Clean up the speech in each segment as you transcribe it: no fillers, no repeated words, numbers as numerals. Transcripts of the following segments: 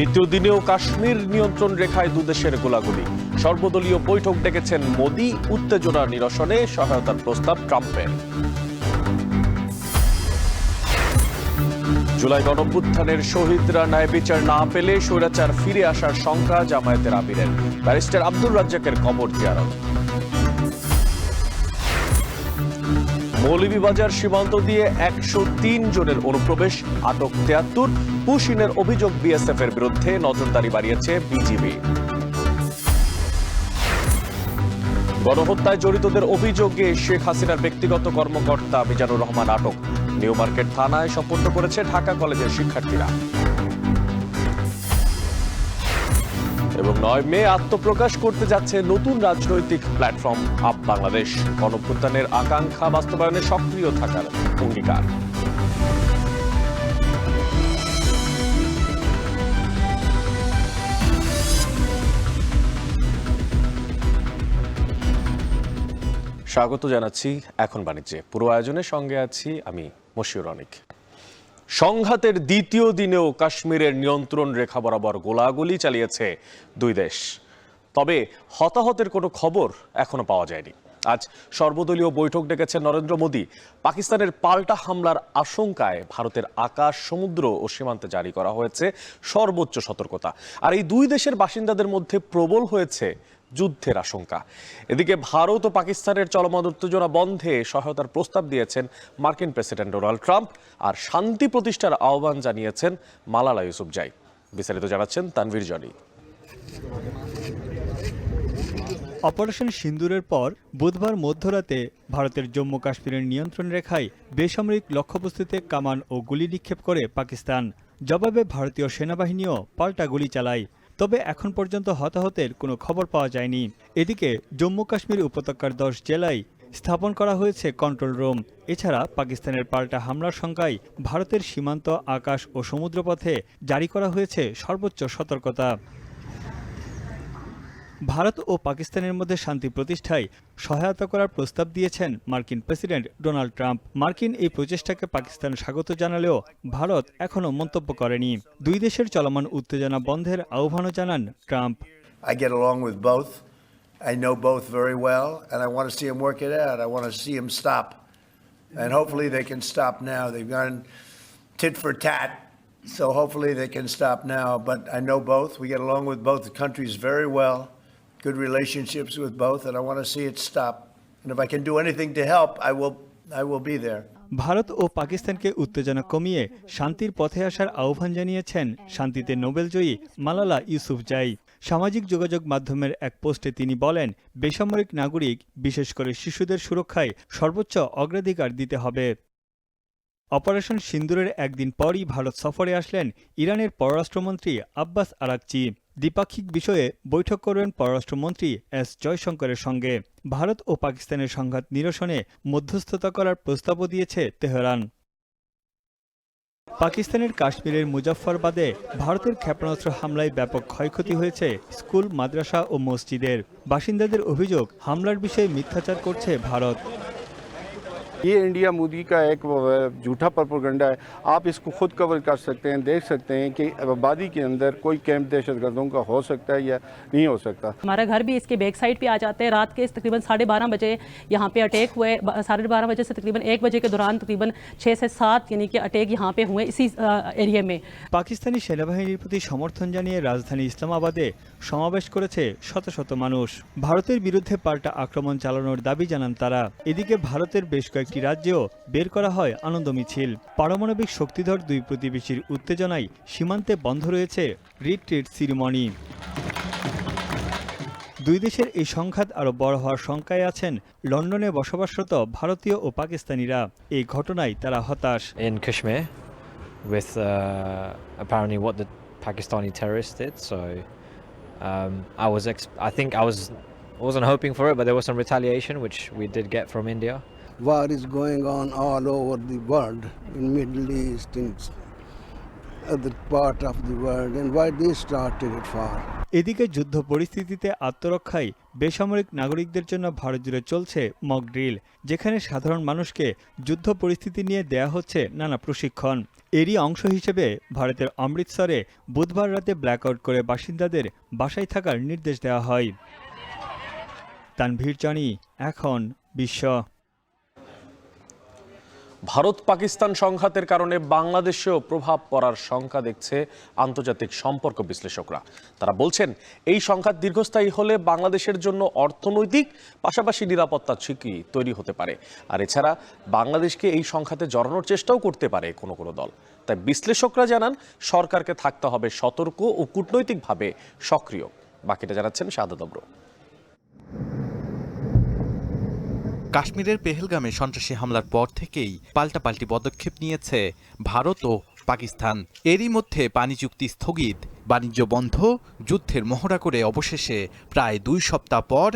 দ্বিতীয় দিনেও কাশ্মীর নিয়ন্ত্রণ রেখায় দুদেশের গোলাগুলি। সর্বদলীয় বৈঠক ডেকেছেন মোদি, উত্তেজনা নিরসনে সহায়তার প্রস্তাব ট্রাম্পের। জুলাই গণঅভ্যুত্থানের শহীদরা ন্যায় বিচার না পেলে স্বৈরাচার ফিরে আসার শঙ্কা জামায়াতের আমিরের। ব্যারিস্টার আব্দুর রাজ্জাকের কবর জিয়ারত। মৌলভীবাজার সীমান্ত দিয়ে 103 জনের অনুপ্রবেশ, আটক 73। পুশিনের অভিযোগ বিএসএফ এর বিরুদ্ধে, নজরদারি বাড়িয়েছে বিজিবি। গণহত্যায় জড়িতদের অভিযোগে শেখ হাসিনার ব্যক্তিগত কর্মকর্তা মিজানুর রহমান আটক। নিউ মার্কেট থানায় সোপর্দ করেছে ঢাকা কলেজের শিক্ষার্থীরা। এবং 9 মে আত্মপ্রকাশ করতে যাচ্ছে নতুন রাজনৈতিক প্ল্যাটফর্ম আপ বাংলাদেশ। গণঅভ্যুত্থানের আকাঙ্ক্ষা বাস্তবায়নে সক্রিয় থাকার অঙ্গীকার। স্বাগত জানাচ্ছি এখন বাণিজ্যে। পুরো আয়োজনের সঙ্গে আছি আমি মশিউর অনিক। সংঘাতের দ্বিতীয় দিনেও কাশ্মীরের নিয়ন্ত্রণ রেখা বরাবর গোলাগুলি চালিয়েছে দুই দেশ। তবে হতাহতের কোনো খবর এখনো পাওয়া যায়নি। আজ সর্বদলীয় বৈঠক ডেকেছেন নরেন্দ্র মোদি। পাকিস্তানের পাল্টা হামলার আশঙ্কায় ভারতের আকাশ, সমুদ্র ও সীমান্তে জারি করা হয়েছে সর্বোচ্চ সতর্কতা। আর এই দুই দেশের বাসিন্দাদের মধ্যে প্রবল হয়েছে যুদ্ধের আশঙ্কা। এদিকে ভারত ও পাকিস্তানের চলমান উত্তেজনা বন্ধে সহায়তার প্রস্তাব দিয়েছেন মার্কিন প্রেসিডেন্ট ডোনাল্ড ট্রাম্প, আর শান্তি প্রতিষ্ঠার আহ্বান জানিয়েছেন মালালা ইউসুফজাই। বিস্তারিত জানাচ্ছেন তানভীর জনি। অপারেশন সিন্দুরের পর বুধবার মধ্যরাতে ভারতের জম্মু কাশ্মীরের নিয়ন্ত্রণ রেখায় বেসামরিক লক্ষ্যবস্তুতে কামান ও গুলি নিক্ষেপ করে পাকিস্তান। জবাবে ভারতীয় সেনাবাহিনীও পাল্টা গুলি চালায়। তবে এখন পর্যন্ত হতাহতের কোনো খবর পাওয়া যায়নি। এদিকে জম্মু কাশ্মীর উপত্যকার 10 জেলায় স্থাপন করা হয়েছে কন্ট্রোল রুম। এছাড়া পাকিস্তানের পাল্টা হামলার শঙ্কায় ভারতের সীমান্ত, আকাশ ও সমুদ্রপথে জারি করা হয়েছে সর্বোচ্চ সতর্কতা। ভারত ও পাকিস্তানের মধ্যে শান্তি প্রতিষ্ঠায় সহায়তা করার প্রস্তাব দিয়েছেন মার্কিন প্রেসিডেন্ট ডোনাল্ড ট্রাম্প। মার্কিন এই প্রচেষ্টাকে পাকিস্তান স্বাগত জানালেও ভারত এখনও মন্তব্য করেনি। দুই দেশের চলমান উত্তেজনা বন্ধের আহ্বানও জানান Trump. I get along with both. I know both very well, and I want to see them work it out. I want to see them stop, and hopefully they can stop now. They've gone tit for tat, so hopefully they can stop now. But I know both. We get along with both the countries very well. Good relationships with both, and I want to see it stop. And if I can do anything to help, I will be there. Bharat ও পাকিস্তানকে উত্তেজনা কমিয়ে শান্তির পথে আসার আহ্বান জানিয়েছেন শান্তিতে নোবেলজয়ী মালালা ইউসুফজাই। সামাজিক যোগাযোগ মাধ্যমের এক পোস্টে তিনি বলেন, বেসামরিক নাগরিক, বিশেষ করে শিশুদের সুরক্ষায় সর্বোচ্চ অগ্রাধিকার দিতে হবে। অপারেশন সিন্দুরের একদিন পরই ভারত সফরে আসলেন ইরানের পররাষ্ট্রমন্ত্রী আব্বাস আরাকচি। দ্বিপাক্ষিক বিষয়ে বৈঠক করবেন পররাষ্ট্রমন্ত্রী এস জয়শঙ্করের সঙ্গে। ভারত ও পাকিস্তানের সংঘাত নিরসনে মধ্যস্থতা করার প্রস্তাবও দিয়েছে তেহরান। পাকিস্তানের কাশ্মীরের মুজফফরবাদে ভারতের ক্ষেপণাস্ত্র হামলায় ব্যাপক ক্ষয়ক্ষতি হয়েছে স্কুল, মাদ্রাসা ও মসজিদের। বাসিন্দাদের অভিযোগ, হামলার বিষয়ে মিথ্যাচার করছে ভারত। ये इंडिया मोदी का एक झूठा प्रोपेगेंडा है। आप इसको खुद कवर कर सकते हैं, देख सकते हैं कि आबादी के अंदर कोई कैंप दहशतगर्दों का हो सकता है या नहीं हो सकता। हमारा घर भी इसके बैक साइड पे आ जाते हैं। रात के तकरीबन 12:30 बजे यहाँ पे अटैक हुए। 12:30 बजे से तकरीबन 1 बजे के दौरान तकरीबन 6 से 7 यानी कि अटैक यहाँ पे हुए इसी एरिया में। পাকিস্তানি সেনাবাহিনীর প্রতি সমর্থন জানিয়ে রাজধানী ইসলামাবাদে সমাবেশ করেছে শত শত মানুষ। ভারতের বিরুদ্ধে পাল্টা আক্রমণ চালানোর দাবি জানান তারা। এদিকে ভারতের বেশ কয়েকটি রাজ্যেও বের করা হয় আনন্দ মিছিল। পারমাণবিক শক্তিধর দুই প্রতিবেশীর উত্তেজনায় সীমান্তে বন্ধ রয়েছে রিট্রিট সিরিমনি। দুই দেশের এই সংঘাত আরও বড় হওয়ার শঙ্কায় আছেন লন্ডনে বসবাসরত ভারতীয় ও পাকিস্তানিরা। এই ঘটনায় তারা হতাশ। In Kashmir with apparently what the Pakistani terrorists did, so I wasn't hoping for it, but there was some retaliation which we did get from India. War is going on all over the world, in Middle East, in other part of the world, and why they started it for? এদিকে যুদ্ধ পরিস্থিতিতে আত্মরক্ষায় বেসামরিক নাগরিকদের জন্য ভারত জুড়ে চলছে mock drill, যেখানে সাধারণ মানুষকে যুদ্ধ পরিস্থিতি নিয়ে দেয়া হচ্ছে নানা প্রশিক্ষণ। এরই অংশ হিসেবে ভারতের অমৃতসরে বুধবার রাতে ব্ল্যাকআউট করে বাসিন্দাদের বাসায় থাকার নির্দেশ দেওয়া হয়। তানভীর জানি, এখন বিশ্ব। ভারত পাকিস্তান সংঘাতের কারণে বাংলাদেশেও প্রভাব পড়ার শঙ্কা দেখছে আন্তর্জাতিক সম্পর্ক বিশ্লেষকরা। তারা বলছেন, এই সংঘাত দীর্ঘস্থায়ী হলে বাংলাদেশের জন্য অর্থনৈতিক পাশাপাশি নিরাপত্তা ঝুঁকি তৈরি হতে পারে। আর এছাড়া বাংলাদেশকে এই সংঘাতে জড়ানোর চেষ্টাও করতে পারে কোনো কোনো দল। তাই বিশ্লেষকরা জানান, সরকারকে থাকতে হবে সতর্ক ও কূটনৈতিকভাবে সক্রিয়। বাকিটা জানাচ্ছেন শাহাদাত আবরু। কাশ্মীরের পেহেলগামে সন্ত্রাসী হামলার পর থেকেই পাল্টাপাল্টি পদক্ষেপ নিয়েছে ভারত ও পাকিস্তান। এরই মধ্যে পানি চুক্তি স্থগিত, বাণিজ্য বন্ধ, যুদ্ধের মহড়া করে অবশেষে প্রায় 2 সপ্তাহ পর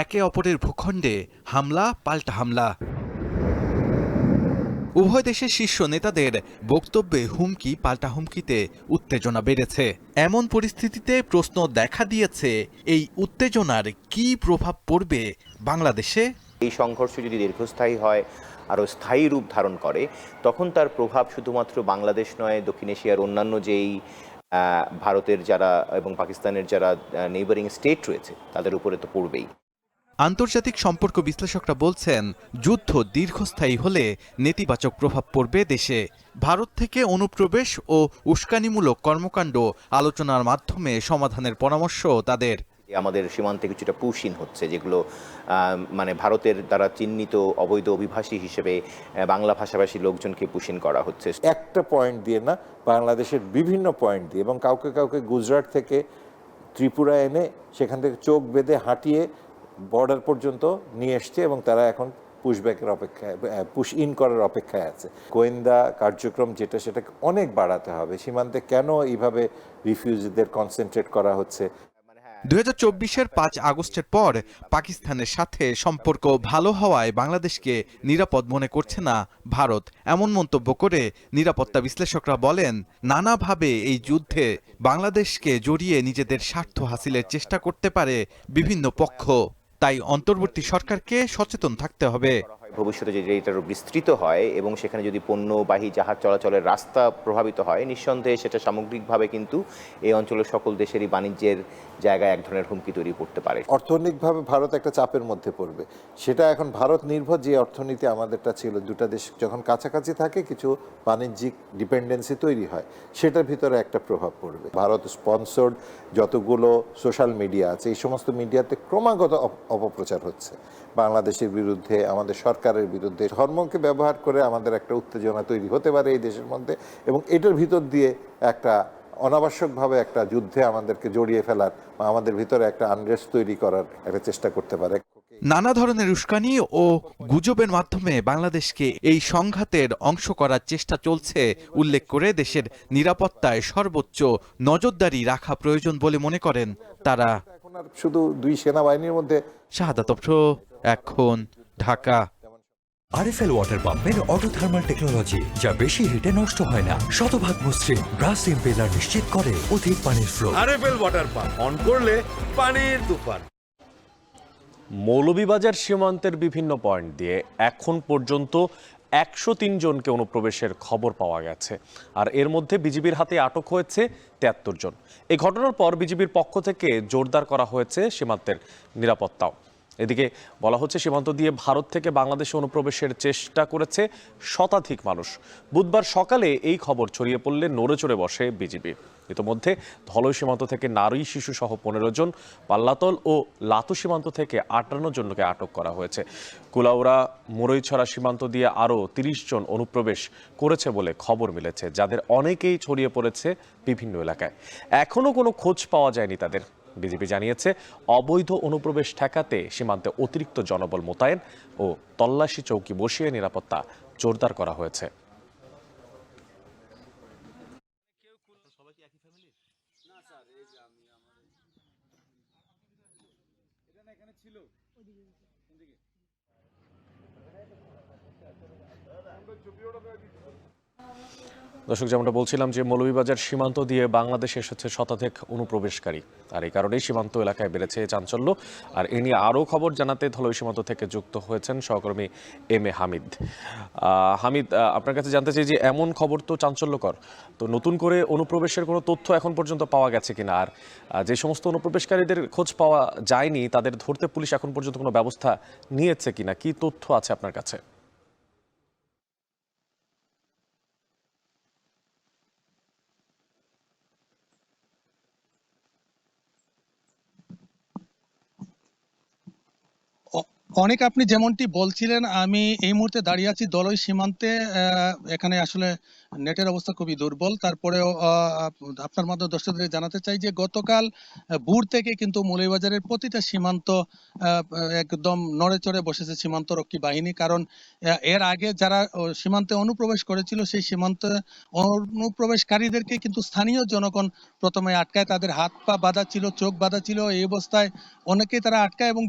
একে অপরের ভূখণ্ডে হামলা পাল্টা হামলা। উভয় দেশের শীর্ষ নেতাদের বক্তব্যে হুমকি পাল্টা হুমকিতে উত্তেজনা বেড়েছে। এমন পরিস্থিতিতে প্রশ্ন দেখা দিয়েছে, এই উত্তেজনার কী প্রভাব পড়বে বাংলাদেশে? এই সংঘর্ষ যদি দীর্ঘস্থায়ী হয়, আরও স্থায়ী রূপ ধারণ করে, তখন তার প্রভাব শুধুমাত্র বাংলাদেশ নয়, দক্ষিণ এশিয়ার অন্যান্য যেই ভারতের যারা এবং পাকিস্তানের যারা নেইবারিং স্টেট রয়েছে তাদের উপরে তো পড়বেই। আন্তর্জাতিক সম্পর্ক বিশ্লেষকরা বলছেন, যুদ্ধ দীর্ঘস্থায়ী হলে নেতিবাচক প্রভাব পড়বে দেশে। ভারত থেকে অনুপ্রবেশ ও উস্কানিমূলক কর্মকাণ্ড আলোচনার মাধ্যমে সমাধানের পরামর্শ তাদের। আমাদের সীমান্তে কিছুটা পুশিন হচ্ছে, যেগুলো মানে ভারতের দ্বারা চিহ্নিত অবৈধ অভিবাসী হিসেবে বাংলা ভাষাভাষী লোকজনকে পুশিন করা হচ্ছে। একটা পয়েন্ট দিয়ে না, বাংলাদেশের বিভিন্ন পয়েন্ট দিয়ে, এবং কাউকে কাউকে গুজরাট থেকে ত্রিপুরা এনে সেখান থেকে চোখ বেঁধে হাঁটিয়ে বর্ডার পর্যন্ত নিয়ে এসছে, এবং তারা এখন পুশব্যাকের অপেক্ষায়, পুশ ইন করার অপেক্ষায় আছে। গোয়েন্দা কার্যক্রম যেটা, সেটাকে অনেক বাড়াতে হবে। সীমান্তে কেন এইভাবে রিফিউজিদের কনসেন্ট্রেট করা হচ্ছে? 2024-এর 5 আগস্টের পর পাকিস্তানের সাথে সম্পর্ক ভালো হওয়ায় বাংলাদেশকে নিরাপদ মনে করছে না ভারত। এমন মন্তব্য করে নিরাপত্তা বিশ্লেষকরা বলেন, নানাভাবে এই যুদ্ধে বাংলাদেশকে জড়িয়ে নিজেদের স্বার্থ হাসিলের চেষ্টা করতে পারে বিভিন্ন পক্ষ। তাই অন্তর্বর্তী সরকারকে সচেতন থাকতে হবে। ভবিষ্যতে যদি এটা বিস্তৃত হয় এবং সেখানে যদি পণ্যবাহী জাহাজ চলাচলের রাস্তা প্রভাবিত হয়, নিঃসন্দেহে সেটা সামগ্রিকভাবে কিন্তু এই অঞ্চলের সকল দেশেরই বাণিজ্যের জায়গায় এক ধরনের হুমকি তৈরি করতে পারে। অর্থনৈতিকভাবে ভারত একটা চাপের মধ্যে পড়বে। সেটা এখন ভারত নির্ভর যে অর্থনীতি আমাদেরটা ছিল, দুটা দেশ যখন কাছাকাছি থাকে কিছু বাণিজ্যিক ডিপেন্ডেন্সি তৈরি হয়, সেটার ভিতরে একটা প্রভাব পড়বে। ভারত স্পন্সর্ড যতগুলো সোশ্যাল মিডিয়া আছে, এই সমস্ত মিডিয়াতে ক্রমাগত অপপ্রচার হচ্ছে বাংলাদেশের বিরুদ্ধে, আমাদের সরকারের বিরুদ্ধে। ধর্মকে ব্যবহার করে আমাদের একটা উত্তেজনা তৈরি হতে পারে এই দেশের মধ্যে, এবং এটার ভিতর দিয়ে একটা অনাবশ্যকভাবে একটা যুদ্ধে আমাদেরকে জড়িয়ে ফেলার বা আমাদের ভিতরে একটা আনরেস্ট তৈরি করার একটা চেষ্টা করতে পারে। নানা ধরনের উস্কানি ও গুজবের মাধ্যমে বাংলাদেশকে এই সংঘাতের অংশ করার চেষ্টা চলছে উল্লেখ করে দেশের নিরাপত্তায় সর্বোচ্চ নজরদারি রাখা প্রয়োজন বলে মনে করেন তারা। এখন আর শুধু দুই সেনাবাহিনীর মধ্যে। শাহাদাত আবরু, এখন, ঢাকা। আরএফএল ওয়াটার পাম্পের অটো থার্মাল টেকনোলজি, যা বেশি হিটে নষ্ট হয় না, শতভাগ মসৃণ, ব্রাশ ইম্পেলার নিশ্চিত করে অধিক পানির flow. RFL water pump on করলে পানির তুফান। মৌলভীবাজার সীমান্তের বিভিন্ন পয়েন্ট দিয়ে এখন পর্যন্ত 103 জনকে অনুপ্রবেশের খবর পাওয়া গেছে। আর এর মধ্যে বিজিবির হাতে আটক হয়েছে 73 জন। এই ঘটনার পর বিজিবির পক্ষ থেকে জোরদার করা হয়েছে সীমান্তের নিরাপত্তাও। এদিকে বলা হচ্ছে, সীমান্ত দিয়ে ভারত থেকে বাংলাদেশে অনুপ্রবেশের চেষ্টা করেছে শতাধিক মানুষ। বুধবার সকালে এই খবর ছড়িয়ে পড়লে নড়ে চড়ে বসে বিজিবি। ইতোমধ্যে ধলই সীমান্ত থেকে নারী শিশু সহ 15 জন, পাল্লাতল ও লাতু সীমান্ত থেকে 58 জনকে আটক করা হয়েছে। কুলাউড়া মুরইছড়া সীমান্ত দিয়ে আরও 30 জন অনুপ্রবেশ করেছে বলে খবর মিলেছে, যাদের অনেকেই ছড়িয়ে পড়েছে বিভিন্ন এলাকায়। এখনও কোনো খোঁজ পাওয়া যায়নি তাদের। বিজেপি জানিয়েছে, অবৈধ অনুপ্রবেশ ঠেকাতে সীমান্তে অতিরিক্ত জনবল মোতায়েন ও তল্লাশি চৌকি বসিয়ে নিরাপত্তা জোরদার করা হয়েছে। দর্শক, যেমনটা বলছিলাম যে মৌলভীবাজার সীমান্ত দিয়ে বাংলাদেশে এসেছে শতাধিক অনুপ্রবেশকারী, আর এই কারণেই সীমান্ত এলাকায় বেড়েছে চাঞ্চল্য। আর এ নিয়ে আরও খবর জানাতে ধলই সীমান্ত থেকে যুক্ত হয়েছেন সহকর্মী এম এ হামিদ। হামিদ, আপনার কাছে জানতে চাই যে এমন খবর তো চাঞ্চল্যকর, তো নতুন করে অনুপ্রবেশের কোনো তথ্য এখন পর্যন্ত পাওয়া গেছে কিনা, আর যে সমস্ত অনুপ্রবেশকারীদের খোঁজ পাওয়া যায়নি তাদের ধরতে পুলিশ এখন পর্যন্ত কোনো ব্যবস্থা নিয়েছে কিনা, কি তথ্য আছে আপনার কাছে? অনেক, আপনি যেমনটি বলছিলেন, আমি এই মুহূর্তে দাঁড়িয়ে আছি দলই সীমান্তে। এখানে আসলে নেটের অবস্থা খুবই দুর্বল। তারপরেও আপনার মাধ্যমে দর্শকদের জানাতে চাই যে গতকাল ভোর থেকে কিন্তু মৌলভীবাজারের প্রতিটা সীমান্ত একদম নড়ে চড়ে বসেছে সীমান্ত রক্ষী বাহিনী। কারণ এর আগে যারা সীমান্তে অনুপ্রবেশ করেছিল সেই সীমান্তে অনুপ্রবেশকারীদেরকে কিন্তু স্থানীয় জনগণ প্রথমে আটকায়, তাদের হাত পা বাঁধা ছিল, চোখ বাঁধা ছিল। এই অবস্থায় অনেকেই তারা আটকায় এবং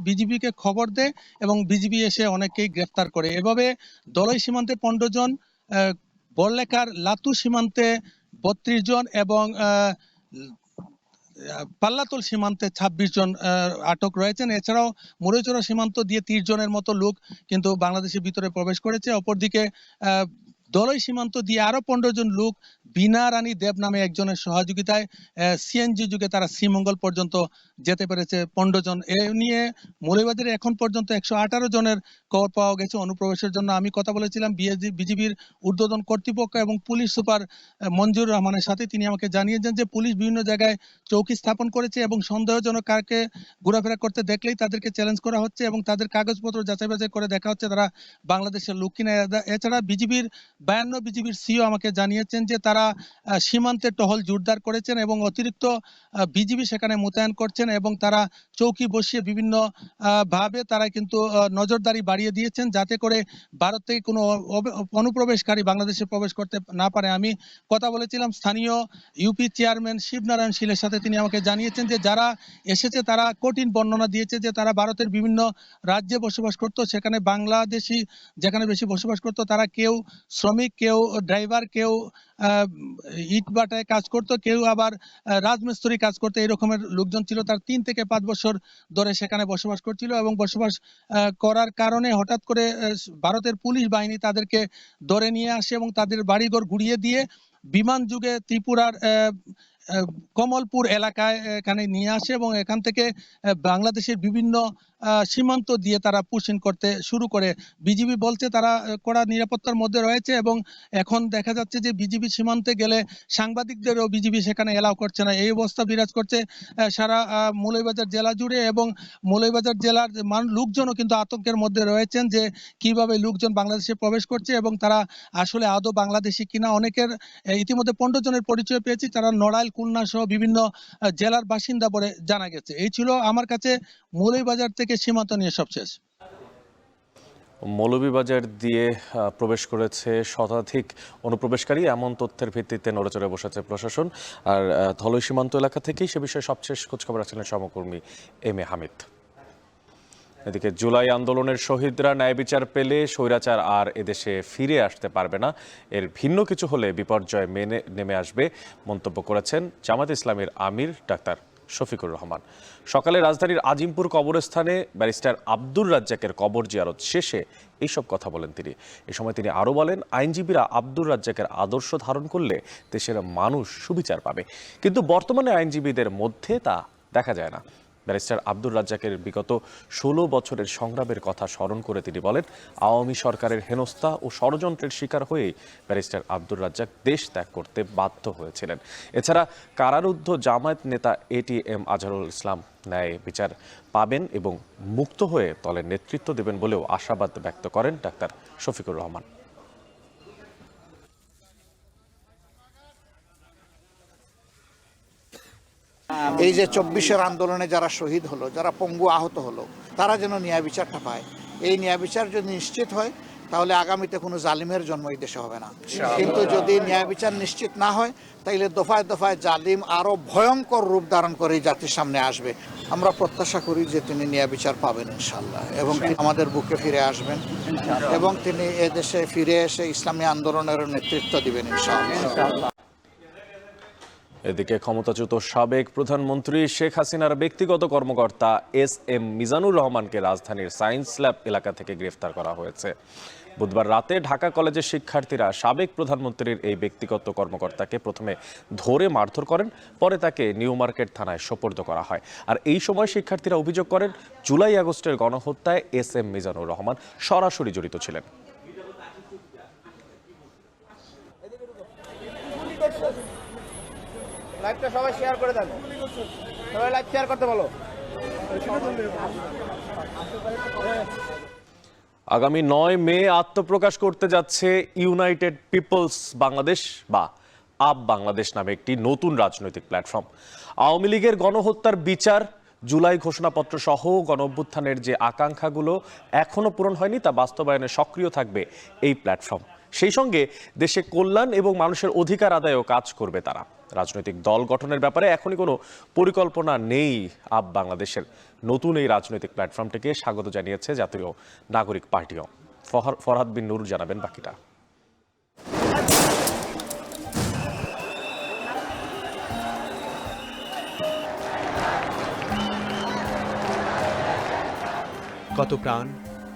বিজিবিকে খবর দেয় এবং বিজিবি এসে অনেকেই গ্রেফতার করে। এভাবে দলই সীমান্তে 15 জন, বড়লেখার লাতু সীমান্তে 32 জন এবং পাল্লাতল সীমান্তে 26 জন আটক রয়েছেন। এছাড়াও মুড়িচড়া সীমান্ত দিয়ে 30 জনের মতো লোক কিন্তু বাংলাদেশের ভিতরে প্রবেশ করেছে। অপরদিকে দলই সীমান্ত দিয়ে আরো 15 জন লোক বিনা রানী দেব নামে একজনের সহযোগিতায় সিএনজি যুগে তারা শ্রীমঙ্গল পর্যন্ত যেতে পেরেছে 15 জন। এ নিয়ে মৌলভীবাজারে এখন পর্যন্ত 118 জনের খবর পাওয়া গেছে অনুপ্রবেশের জন্য। আমি কথা বলেছিলাম বিজিবির ঊর্ধ্বতন কর্তৃপক্ষ এবং পুলিশ সুপার মঞ্জুর রহমানের সাথে। তিনি আমাকে জানিয়েছেন যে পুলিশ বিভিন্ন জায়গায় চৌকি স্থাপন করেছে এবং সন্দেহজনক কারকে ঘোরাফেরা করতে দেখলেই তাদেরকে চ্যালেঞ্জ করা হচ্ছে এবং তাদের কাগজপত্র যাচাই বাছাই করে দেখা হচ্ছে তারা বাংলাদেশের লোক কিনা। এছাড়া বিজিবির 52 বিজিবির সিও আমাকে জানিয়েছেন যে তারা সীমান্তে টহল জোরদার করেছেন এবং অতিরিক্ত বিজিবি সেখানে মোতায়েন করছেন এবং তারা চৌকি বসিয়ে বিভিন্ন ভাবে তারা কিন্তু নজরদারি বাড়িয়ে দিয়েছেন যাতে করে ভারত থেকে কোনো অনুপ্রবেশকারী বাংলাদেশে প্রবেশ করতে না পারে। আমি কথা বলেছিলাম স্থানীয় ইউপি চেয়ারম্যান শিবনারায়ণ শীলের সাথে। তিনি আমাকে জানিয়েছেন যে যারা এসেছে তারা কঠিন বর্ণনা দিয়েছে যে তারা ভারতের বিভিন্ন রাজ্যে বসবাস করত, সেখানে বাংলাদেশি যেখানে বেশি বসবাস করত তারা কেউ শ্রমিক, কেউ ড্রাইভার, কেউ ইট বাটায় কাজ করতো, কেউ আবার রাজমিস্ত্রি কাজ করতো। এই রকমের লোকজন ছিল। তার 3 থেকে 5 বছর ধরে সেখানে বসবাস করছিল এবং বসবাস করার কারণে হঠাৎ করে ভারতের পুলিশ বাহিনী তাদেরকে ধরে নিয়ে আসে এবং তাদের বাড়িঘর গুড়িয়ে দিয়ে বিমান যুগে ত্রিপুরার কমলপুর এলাকায় এখানে নিয়ে আসে এবং এখান থেকে বাংলাদেশের বিভিন্ন সীমান্ত দিয়ে তারা পুশিং করতে শুরু করে। বিজিবি বলছে তারা কড়া নিরাপত্তার মধ্যে রয়েছে এবং এখন দেখা যাচ্ছে যে বিজিবি সীমান্তে গেলে সাংবাদিকদেরও বিজিবি সেখানে এলাও করছে না। এই অবস্থা বিরাজ করছে সারা মৌলভীবাজার জেলা জুড়ে এবং মৌলভীবাজার জেলার লোকজনও কিন্তু আতঙ্কের মধ্যে রয়েছেন যে কিভাবে লোকজন বাংলাদেশে প্রবেশ করছে এবং তারা আসলে আদৌ বাংলাদেশি কিনা। অনেকের ইতিমধ্যে 15 জনের পরিচয় পেয়েছি, তারা নড়াইল, খুলনা সহ বিভিন্ন জেলার বাসিন্দা বলে জানা গেছে। এই ছিল আমার কাছে মৌলভীবাজার থেকে সীমান্ত নিয়ে সবশেষ। মৌলভীবাজার দিয়ে প্রবেশ করেছে শতাধিক অনুপ্রবেশকারী, এমন তথ্যের ভিত্তিতে নড়েচড়ে বসেছে প্রশাসন। আর ধলই সীমান্ত এলাকা থেকেই সে বিষয়ে সবশেষ খোঁজখবর রাখছিলেন সহকর্মী এম এ হামিদ। এদিকে জুলাই আন্দোলনের শহীদরা ন্যায় বিচার পেলে স্বৈরাচার আর এদেশে ফিরে আসতে পারবে না, এর ভিন্ন কিছু হলে বিপর্যয় নেমে আসবে মন্তব্য করেছেন জামায়াতে ইসলামীর আমির ডাক্তার শফিকুর রহমান। সকালে রাজধানীর আজিমপুর কবরস্থানে ব্যারিস্টার আব্দুর রাজ্জাকের কবর জিয়ারত শেষে এইসব কথা বলেন তিনি। এ সময় তিনি আরও বলেন, আইনজীবীরা আব্দুর রাজ্জাকের আদর্শ ধারণ করলে দেশের মানুষ সুবিচার পাবে, কিন্তু বর্তমানে আইনজীবীদের মধ্যে তা দেখা যায় না। ব্যারিস্টার আব্দুর রাজ্জাকের বিগত 16 বছরের সংগ্রামের কথা স্মরণ করে তিনি বলেন, আওয়ামী সরকারের হেনস্থা ও ষড়যন্ত্রের শিকার হয়েই ব্যারিস্টার আব্দুর রাজ্জাক দেশ ত্যাগ করতে বাধ্য হয়েছিলেন। এছাড়া কারারুদ্ধ জামায়াত নেতা ATM আজহারুল ইসলাম ন্যায় বিচার পাবেন এবং মুক্ত হয়ে দলের নেতৃত্ব দেবেন বলেও আশাবাদ ব্যক্ত করেন ডাক্তার শফিকুর রহমান। এই যে 24-এর আন্দোলনে যারা শহীদ হলো, যারা পঙ্গু আহত হলো, তারা যেন ন্যায় বিচারটা পায়। এই ন্যায় বিচার যদি নিশ্চিত হয় তাহলে আগামীতে কোনো জালিমের জন্ম এই দেশে হবে না। কিন্তু যদি ন্যায় বিচার নিশ্চিত না হয় তাইলে দফায় দফায় জালিম আরো ভয়ঙ্কর রূপ ধারণ করে জাতির সামনে আসবে। আমরা প্রত্যাশা করি যে তিনি ন্যায় বিচার পাবেন ইনশাআল্লাহ, এবং তিনি আমাদের বুকে ফিরে আসবেন এবং তিনি এদেশে ফিরে এসে ইসলামী আন্দোলনের নেতৃত্ব দিবেন ইনশাআল্লাহ। এদিকে ক্ষমতাচ্যুত সাবেক প্রধানমন্ত্রী শেখ হাসিনার ব্যক্তিগত কর্মকর্তা SM মিজানুর রহমানকে রাজধানীর সায়েন্স ল্যাব এলাকা থেকে গ্রেফতার করা হয়েছে। বুধবার রাতে ঢাকা কলেজের শিক্ষার্থীরা সাবেক প্রধানমন্ত্রীর এই ব্যক্তিগত কর্মকর্তাকে প্রথমে ধরে মারধর করেন, পরে তাকে নিউ মার্কেট থানায় সোপর্দ করা হয়। আর এই সময় শিক্ষার্থীরা অভিযোগ করেন জুলাই আগস্টের গণহত্যায় SM মিজানুর রহমান সরাসরি জড়িত ছিলেন। লাইভটা সবাই শেয়ার করে দেন, সবাই লাইভ শেয়ার করতে বলো। আগামী 9 মে আত্মপ্রকাশ করতে যাচ্ছে ইউনাইটেড পিপলস বাংলাদেশ বা আপ বাংলাদেশ নামে একটি নতুন রাজনৈতিক প্ল্যাটফর্ম। আওয়ামী লীগের গণহত্যার বিচার, জুলাই ঘোষণাপত্র সহ গণঅভ্যুত্থানের যে আকাঙ্ক্ষাগুলো এখনো পূরণ হয়নি তা বাস্তবায়নে সক্রিয় থাকবে এই প্ল্যাটফর্ম। সেই সঙ্গে দেশে কল্যাণ এবং মানুষের অধিকার আদায়েও কাজ করবে তারা। রাজনৈতিক দল গঠনের ব্যাপারে এখনই কোনো পরিকল্পনা নেই আপ বাংলাদেশের। নতুন এই রাজনৈতিক প্ল্যাটফর্মটিকে স্বাগত জানিয়েছে জাতীয় নাগরিক পার্টিও। ফরহাদ বিন নুর জানাবেন বাকিটা। কত প্রাণ,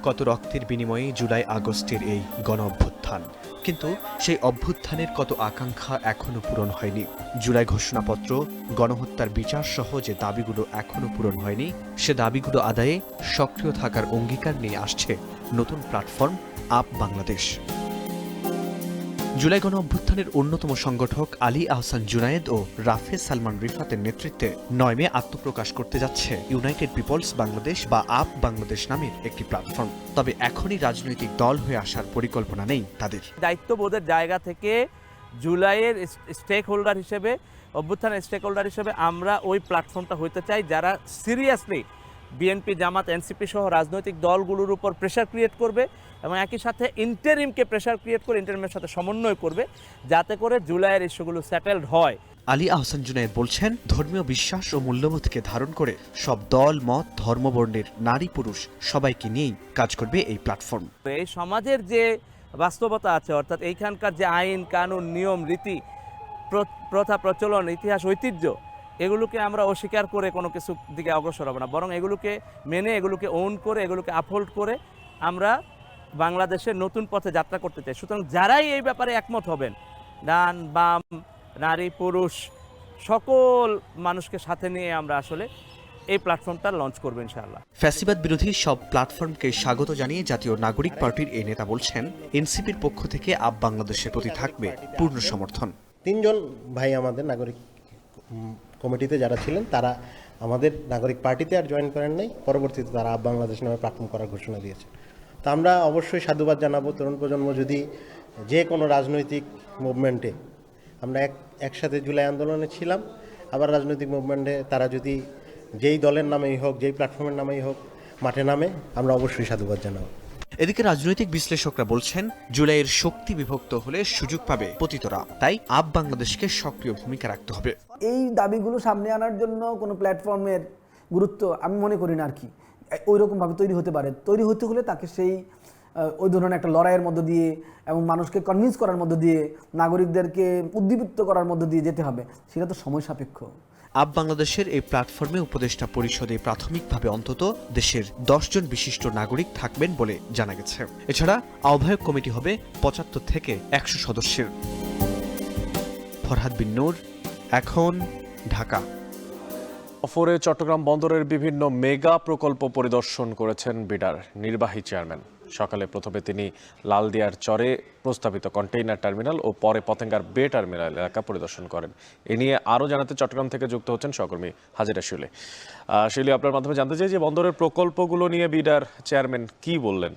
কত রক্তের বিনিময়ে জুলাই আগস্টের এই গণ অভ্যুত্থান, কিন্তু সেই অভ্যুত্থানের কত আকাঙ্ক্ষা এখনো পূরণ হয়নি। জুলাই ঘোষণাপত্র, গণহত্যার বিচার সহ যে দাবিগুলো এখনো পূরণ হয়নি, সে দাবিগুলো আদায়ে সক্রিয় থাকার অঙ্গীকার নিয়ে আসছে নতুন প্ল্যাটফর্ম আপ বাংলাদেশ। জুলাই গণ অভ্যুত্থানের অন্যতম সংগঠক আলী আহসান জুনায়েদ ও রাফে সালমান রিফাতের নেতৃত্বে 9 মে আত্মপ্রকাশ করতে যাচ্ছে ইউনাইটেড পিপলস বাংলাদেশ বা আপ বাংলাদেশ নামের একটি প্ল্যাটফর্ম। তবে এখনই রাজনৈতিক দল হয়ে আসার পরিকল্পনা নেই তাদের। দায়িত্ববোধের জায়গা থেকে জুলাইয়ের স্টেক হোল্ডার হিসেবে, অভ্যুত্থানের স্টেক হোল্ডার হিসেবে আমরা ওই প্ল্যাটফর্মটা হইতে চাই যারা সিরিয়াসলি বিএনপি, জামাত, এনসিপি সহ রাজনৈতিক দলগুলোর উপর প্রেশার ক্রিয়েট করবে এবং একই সাথে ইন্টারিমকে প্রেশার ক্রিয়েট করে ইন্টারিমের সাথে সমন্বয় করবে যাতে করে জুলাইয়ের ইস্যুগুলো সেটেলড হয়। আলী আহসান জুনায়েদ বলছেন, ধর্মীয় বিশ্বাস ও মূল্যবোধকে ধারণ করে সব দল, মত, ধর্মবর্ণের নারী পুরুষ সবাইকে নিয়েই কাজ করবে এই প্ল্যাটফর্ম। এই সমাজের যে বাস্তবতা আছে, অর্থাৎ এইখানকার যে আইন কানুন, নিয়ম, রীতি, প্রথা, প্রচলন, ইতিহাস, ঐতিহ্য, এগুলোকে আমরা অস্বীকার করে কোনো কিছু দিকে অগ্রসর হব না, বরং এগুলোকে মেনে, এগুলোকে ওন করে, এগুলোকে আপহোল্ড করে আমরা বাংলাদেশের নতুন পথে যাত্রা করতে চাই। সুতরাং যারাই এই ব্যাপারে একমত হবেন, ডান বাম, নারী পুরুষ, সকল মানুষকে সাথে নিয়ে আমরা আসলে এই প্ল্যাটফর্মটা লঞ্চ করবো ইনশাআল্লাহ। ফ্যাসিবাদ বিরোধী সব প্ল্যাটফর্মকে স্বাগত জানিয়ে জাতীয় নাগরিক পার্টির এই নেতা বলছেন, এনসিপির পক্ষ থেকে আপ বাংলাদেশের প্রতি থাকবে পূর্ণ সমর্থন। 3 জন ভাই আমাদের নাগরিক কমিটিতে যারা ছিলেন তারা আমাদের নাগরিক পার্টিতে আর জয়েন করেন নাই, পরবর্তীতে তারা আপ বাংলাদেশ নামে প্ল্যাটফর্ম করার ঘোষণা দিয়েছে। তো আমরা অবশ্যই সাধুবাদ জানাবো তরুণ প্রজন্ম যদি যে কোনো রাজনৈতিক মুভমেন্টে, আমরা একসাথে জুলাই আন্দোলনে ছিলাম, আবার রাজনৈতিক মুভমেন্টে তারা যদি যেই দলের নামেই হোক, যেই প্ল্যাটফর্মের নামেই হোক মাঠে নামে, আমরা অবশ্যই সাধুবাদ জানাবো। এদিকে রাজনৈতিক বিশ্লেষকরা বলছেন, জুলাইয়ের শক্তি বিভক্ত হলে সুযোগ পাবে পতিতরা, তাই আপ বাংলাদেশকে সক্রিয় ভূমিকা রাখতে হবে। এই দাবিগুলো সামনে আনার জন্য কোনো প্ল্যাটফর্মের গুরুত্ব আমি মনে করি না আর কি ওই রকমভাবে তৈরি হতে পারে। তৈরি হতে হলে তাকে সেই ওই ধরনের একটা লড়াইয়ের মধ্য দিয়ে এবং মানুষকে কনভিন্স করার মধ্য দিয়ে, নাগরিকদেরকে উদ্দীপিত করার মধ্য দিয়ে যেতে হবে, সেটা তো সময় সাপেক্ষ। আপ বাংলাদেশের এই প্ল্যাটফর্মে উপদেষ্টা পরিষদে প্রাথমিকভাবে অন্তত দেশের 10 জন বিশিষ্ট নাগরিক থাকবেন বলে জানা গেছে। এছাড়া আহ্বায়ক কমিটি হবে 75 থেকে 100 সদস্যের। ফরহাদ বিন নূর, এখন, ঢাকা। সফরে চট্টগ্রাম বন্দরের বিভিন্ন মেগা প্রকল্প পরিদর্শন করেছেন বিডার নির্বাহী চেয়ারম্যান। সকালে প্রথমে তিনি লালদিয়ার চরে প্রস্তাবিত কন্টেইনার টার্মিনাল ও পরে পতেঙ্গার বে টার্মিনাল এলাকা পরিদর্শন করেন। এ নিয়ে আরও জানাতে চট্টগ্রাম থেকে যুক্ত হচ্ছেন সহকর্মী হাজিরা শিউলি। শিউলি, আপনার মাধ্যমে জানতে চাই যে বন্দরের প্রকল্পগুলো নিয়ে বিডার চেয়ারম্যান কি বললেন?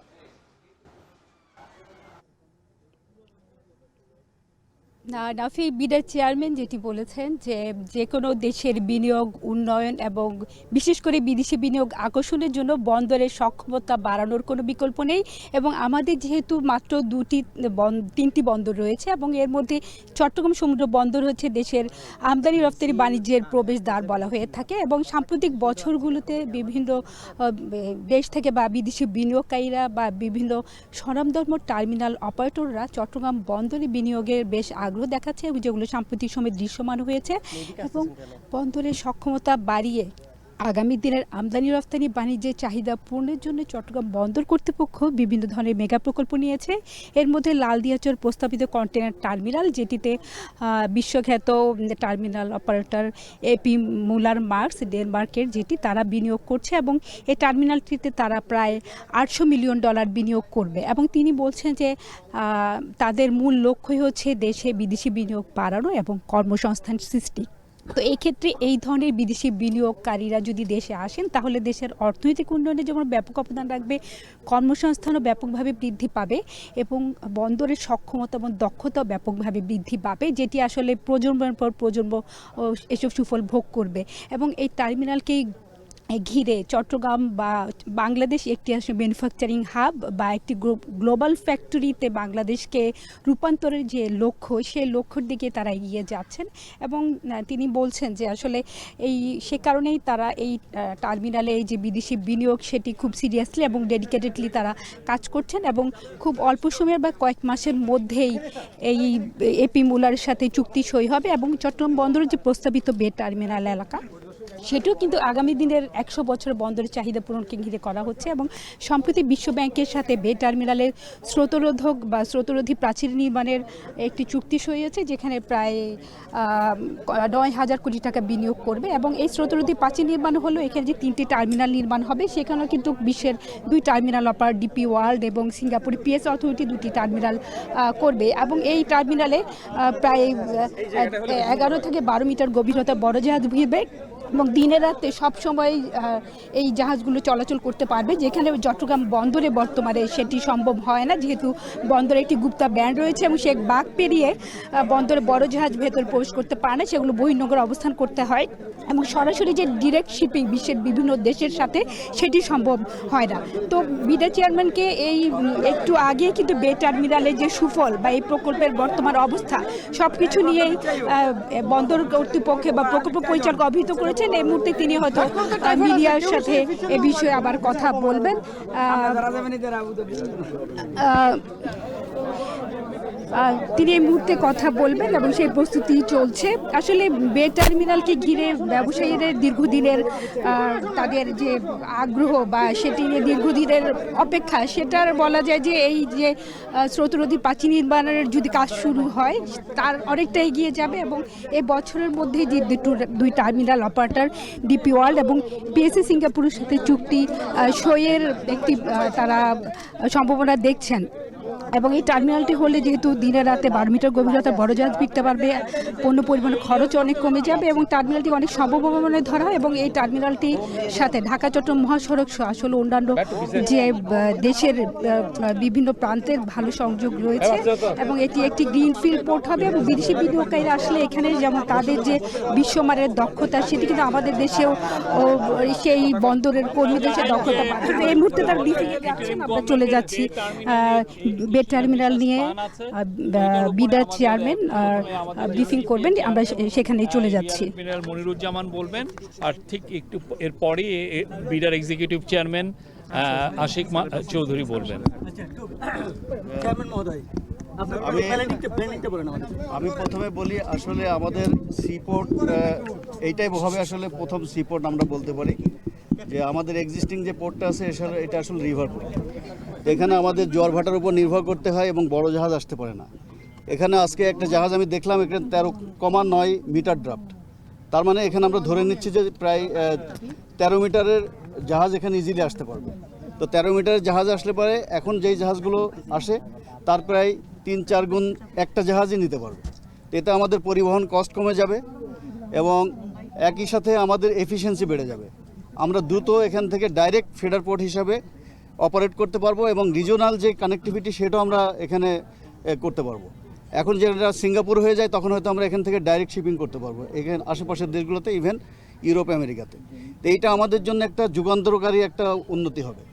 নাফি বিডার চেয়ারম্যান যেটি বলেছেন যে যে কোনো দেশের বিনিয়োগ উন্নয়ন এবং বিশেষ করে বিদেশি বিনিয়োগ আকর্ষণের জন্য বন্দরের সক্ষমতা বাড়ানোর কোনো বিকল্প নেই এবং আমাদের যেহেতু মাত্র তিনটি বন্দর রয়েছে এবং এর মধ্যে চট্টগ্রাম সমুদ্র বন্দর হচ্ছে দেশের আমদানি রপ্তানি বাণিজ্যের প্রবেশদ্বার বলা হয়ে থাকে এবং সাম্প্রতিক বছরগুলোতে বিভিন্ন দেশ থেকে বা বিদেশি বিনিয়োগকারীরা বা বিভিন্ন স্বনামধন্য টার্মিনাল অপারেটররা চট্টগ্রাম বন্দরে বিনিয়োগের বেশ আগ্রহ দেখাচ্ছে যেগুলো সাম্প্রতিক সময়ে দৃশ্যমান হয়েছে এবং বন্দরের সক্ষমতা বাড়িয়ে আগামী দিনের আমদানি রপ্তানি বাণিজ্যের চাহিদা পূরণের জন্য চট্টগ্রাম বন্দর কর্তৃপক্ষ বিভিন্ন ধরনের মেগা প্রকল্প নিয়েছে। এর মধ্যে লালদিয়াচর প্রস্তাবিত কন্টেনার টার্মিনাল, যেটিতে বিশ্বখ্যাত টার্মিনাল অপারেটর এপি মুলার মার্কস ডেনমার্কের যেটি তারা বিনিয়োগ করছে এবং এই টার্মিনালটিতে তারা প্রায় $800 মিলিয়ন বিনিয়োগ করবে এবং তিনি বলছেন যে তাদের মূল লক্ষ্যই হচ্ছে দেশে বিদেশি বিনিয়োগ বাড়ানো এবং কর্মসংস্থান সৃষ্টি। তো এই ক্ষেত্রে এই ধরনের বিদেশি বিনিয়োগকারীরা যদি দেশে আসেন তাহলে দেশের অর্থনৈতিক উন্নয়নে যেমন ব্যাপক অবদান রাখবে, কর্মসংস্থানও ব্যাপকভাবে বৃদ্ধি পাবে এবং বন্দরের সক্ষমতা এবং দক্ষতাও ব্যাপকভাবে বৃদ্ধি পাবে, যেটি আসলে প্রজন্মের পর প্রজন্ম এসব সুফল ভোগ করবে এবং এই টার্মিনালকেই ঘিরে চট্টগ্রাম বা বাংলাদেশ একটি আসলে ম্যানুফ্যাকচারিং হাব বা একটি গ্লোবাল ফ্যাক্টরিতে বাংলাদেশকে রূপান্তরের যে লক্ষ্য সেই লক্ষ্যের দিকে তারা এগিয়ে যাচ্ছেন এবং তিনি বলছেন যে আসলে সে কারণেই তারা এই টার্মিনালে এই যে বিদেশি বিনিয়োগ সেটি খুব সিরিয়াসলি এবং ডেডিকেটেডলি তারা কাজ করছেন এবং খুব অল্প সময়ের বা কয়েক মাসের মধ্যেই এই এপি মুলারের সাথে চুক্তি সই হবে এবং চট্টগ্রাম বন্দরের যে প্রস্তাবিত বে টার্মিনাল এলাকা সেটিও কিন্তু আগামী দিনের 100 বছর বন্দরের চাহিদা পূরণকে ঘিরে করা হচ্ছে এবং সম্প্রতি বিশ্ব ব্যাংকের সাথে বে টার্মিনালের স্রোতরোধক বা স্রোতরোধী প্রাচীর নির্মাণের একটি চুক্তি সই হয়েছে, যেখানে প্রায় 9,000 কোটি টাকা বিনিয়োগ করবে এবং এই স্রোতরোধী প্রাচীর নির্মাণ হলো এখানে যে 3টি টার্মিনাল নির্মাণ হবে সেখানেও কিন্তু বিশ্বের 2 টার্মিনাল অপারেটর ডিপি ওয়ার্ল্ড এবং সিঙ্গাপুরের পিএস অথরিটি 2টি টার্মিনাল করবে এবং এই টার্মিনালে প্রায় 11 থেকে 12 মিটার গভীরতা বড় জাহাজ ভিড়বে এবং দিনে রাতে সবসময় এই জাহাজগুলো চলাচল করতে পারবে, যেখানে চট্টগ্রাম বন্দরে বর্তমানে সেটি সম্ভব হয় না, যেহেতু বন্দরে একটি গুপ্তা ব্যান্ড রয়েছে এবং সে বাঁক পেরিয়ে বন্দরে বড় জাহাজ ভেতর প্রবেশ করতে পারে না, সেগুলো বহির্নগরে অবস্থান করতে হয় এবং সরাসরি যে ডিরেক্ট শিপিং বিশ্বের বিভিন্ন দেশের সাথে সেটি সম্ভব হয় না। তো বিডা চেয়ারম্যানকে এই একটু আগে কিন্তু বে টার্মিনালের যে সুফল বা এই প্রকল্পের বর্তমান অবস্থা সব কিছু নিয়েই বন্দর কর্তৃপক্ষে বা প্রকল্প পরিচালক অভিহিত করেছেন। এই মুহূর্তে তিনি হয়তো মিডিয়ার সাথে এ বিষয়ে আবার কথা বলবেন। তিনি এই মুহূর্তে কথা বলবেন এবং সেই প্রস্তুতি চলছে। আসলে বে টার্মিনালকে ঘিরে ব্যবসায়ীদের দীর্ঘদিনের তাদের যে আগ্রহ বা সেটি নিয়ে দীর্ঘদিনের অপেক্ষা, সেটার বলা যায় যে এই যে স্রোতরোধী প্রাচীর নির্মাণের যদি কাজ শুরু হয় তার অনেকটা এগিয়ে যাবে এবং এই বছরের মধ্যে যে 2 টার্মিনাল অপারেটর ডিপি ওয়ার্ল্ড এবং পিএসসি সিঙ্গাপুরের সাথে চুক্তি সইয়ের একটি তারা সম্ভাবনা দেখছেন এবং এই টার্মিনালটি হলে যেহেতু দিনে রাতে 12 মিটার গভীরতার বড় জাহাজ বিকতে পারবে, পণ্য পরিবহনের খরচ অনেক কমে যাবে এবং টার্মিনালটি অনেক সম্ভাবনায় ধরা হয় এবং এই টার্মিনালটির সাথে ঢাকা চট্টগ্রাম মহাসড়ক সহ আসলে অন্যান্য যে দেশের বিভিন্ন প্রান্তের ভালো সংযোগ রয়েছে এবং এটি একটি গ্রিনফিল্ড পোর্ট হবে এবং বিদেশি বিনিয়োগকারীরা আসলে এখানে যেমন তাদের যে বিশ্বমানের দক্ষতা সেটি কিন্তু আমাদের দেশেও সেই বন্দরের কর্মীদের সে দক্ষতা পাচ্ছে। তো এই মুহূর্তে তার ব্রিফিংয়ে যাচ্ছেন, আমরা চলে যাচ্ছি বে টার্মিনাল নিয়ে বিডা চেয়ারম্যান ব্রিফিং করবেন, আমরা সেখানে চলে যাচ্ছি। মনিরুজ্জামান বলবেন আর ঠিক একটু এরপরই বিডার এক্সিকিউটিভ চেয়ারম্যান আশিক চৌধুরী বলবেন। আমি প্রথমে বলি আসলে আমাদের সিপোর্ট এইটাই হবে আসলে প্রথম সিপোর্ট আমরা বলতে পারি যে আমাদের এক্সিস্টিং যে পোর্টটা আছে এটা আসলে রিভার পোর্ট। এখানে আমাদের জোয়ার ভাটার উপর নির্ভর করতে হয় এবং বড় জাহাজ আসতে পারে না। এখানে আজকে একটা জাহাজ আমি দেখলাম এখানে 13.9 মিটার ড্রাফট, তার মানে এখানে আমরা ধরে নিচ্ছি যে প্রায় 13 মিটারের জাহাজ এখানে ইজিলি আসতে পারবে। তো 13 মিটারের জাহাজ আসলে পরে এখন যেই জাহাজগুলো আসে তার প্রায় 3-4 গুণ একটা জাহাজই নিতে পারবে। এতে আমাদের পরিবহন কস্ট কমে যাবে এবং একই সাথে আমাদের এফিসিয়েন্সি বেড়ে যাবে। আমরা দ্রুত এখান থেকে ডাইরেক্ট ফিডার পোর্ট হিসাবে অপারেট করতে পারবো এবং রিজিওনাল যে কানেক্টিভিটি সেটাও আমরা এখানে করতে পারবো। এখন যেটা সিঙ্গাপুর হয়ে যায় তখন হয়তো আমরা এখান থেকে ডাইরেক্ট শিপিং করতে পারবো এখানে আশেপাশের দেশগুলোতে, ইভেন ইউরোপ আমেরিকাতে। তো এইটা আমাদের জন্য একটা যুগান্তরকারী একটা উন্নতি হবে।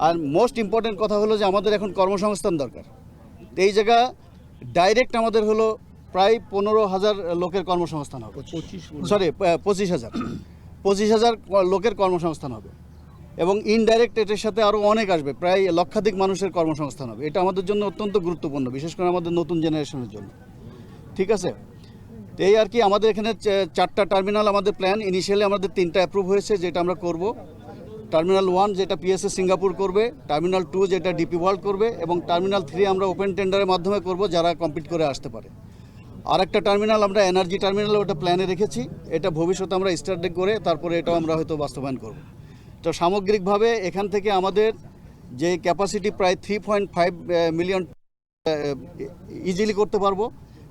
আর মোস্ট ইম্পর্টেন্ট কথা হলো যে আমাদের এখন কর্মসংস্থান দরকার। তো এই জায়গা ডাইরেক্ট আমাদের হলো প্রায় 15,000 লোকের কর্মসংস্থান হবে, 25,000 লোকের কর্মসংস্থান হবে, এবং ইনডাইরেক্ট এটার সাথে আরও অনেক আসবে, প্রায় লক্ষাধিক মানুষের কর্মসংস্থান হবে। এটা আমাদের জন্য অত্যন্ত গুরুত্বপূর্ণ, বিশেষ করে আমাদের নতুন জেনারেশনের জন্য। ঠিক আছে, তো এই আর কি আমাদের এখানে 4টা টার্মিনাল আমাদের প্ল্যান। ইনিশিয়ালি আমাদের 3টা অ্যাপ্রুভ হয়েছে যেটা আমরা করব। টার্মিনাল 1 যেটা পিএসএ সিঙ্গাপুর করবে, টার্মিনাল 2 যেটা ডিপি ওয়ার্ল্ড করবে, এবং টার্মিনাল 3 আমরা ওপেন টেন্ডারের মাধ্যমে করব যারা কমপ্লিট করে আসতে পারে। আর একটা টার্মিনাল আমরা এনার্জি টার্মিনাল, ওটা প্ল্যানে রেখেছি। এটা ভবিষ্যতে আমরা স্টার্ট করে তারপরে এটাও আমরা হয়তো বাস্তবায়ন করব। তো সামগ্রিকভাবে এখান থেকে আমাদের যে ক্যাপাসিটি প্রায় 3.5 মিলিয়ন ইজিলি করতে পারবো।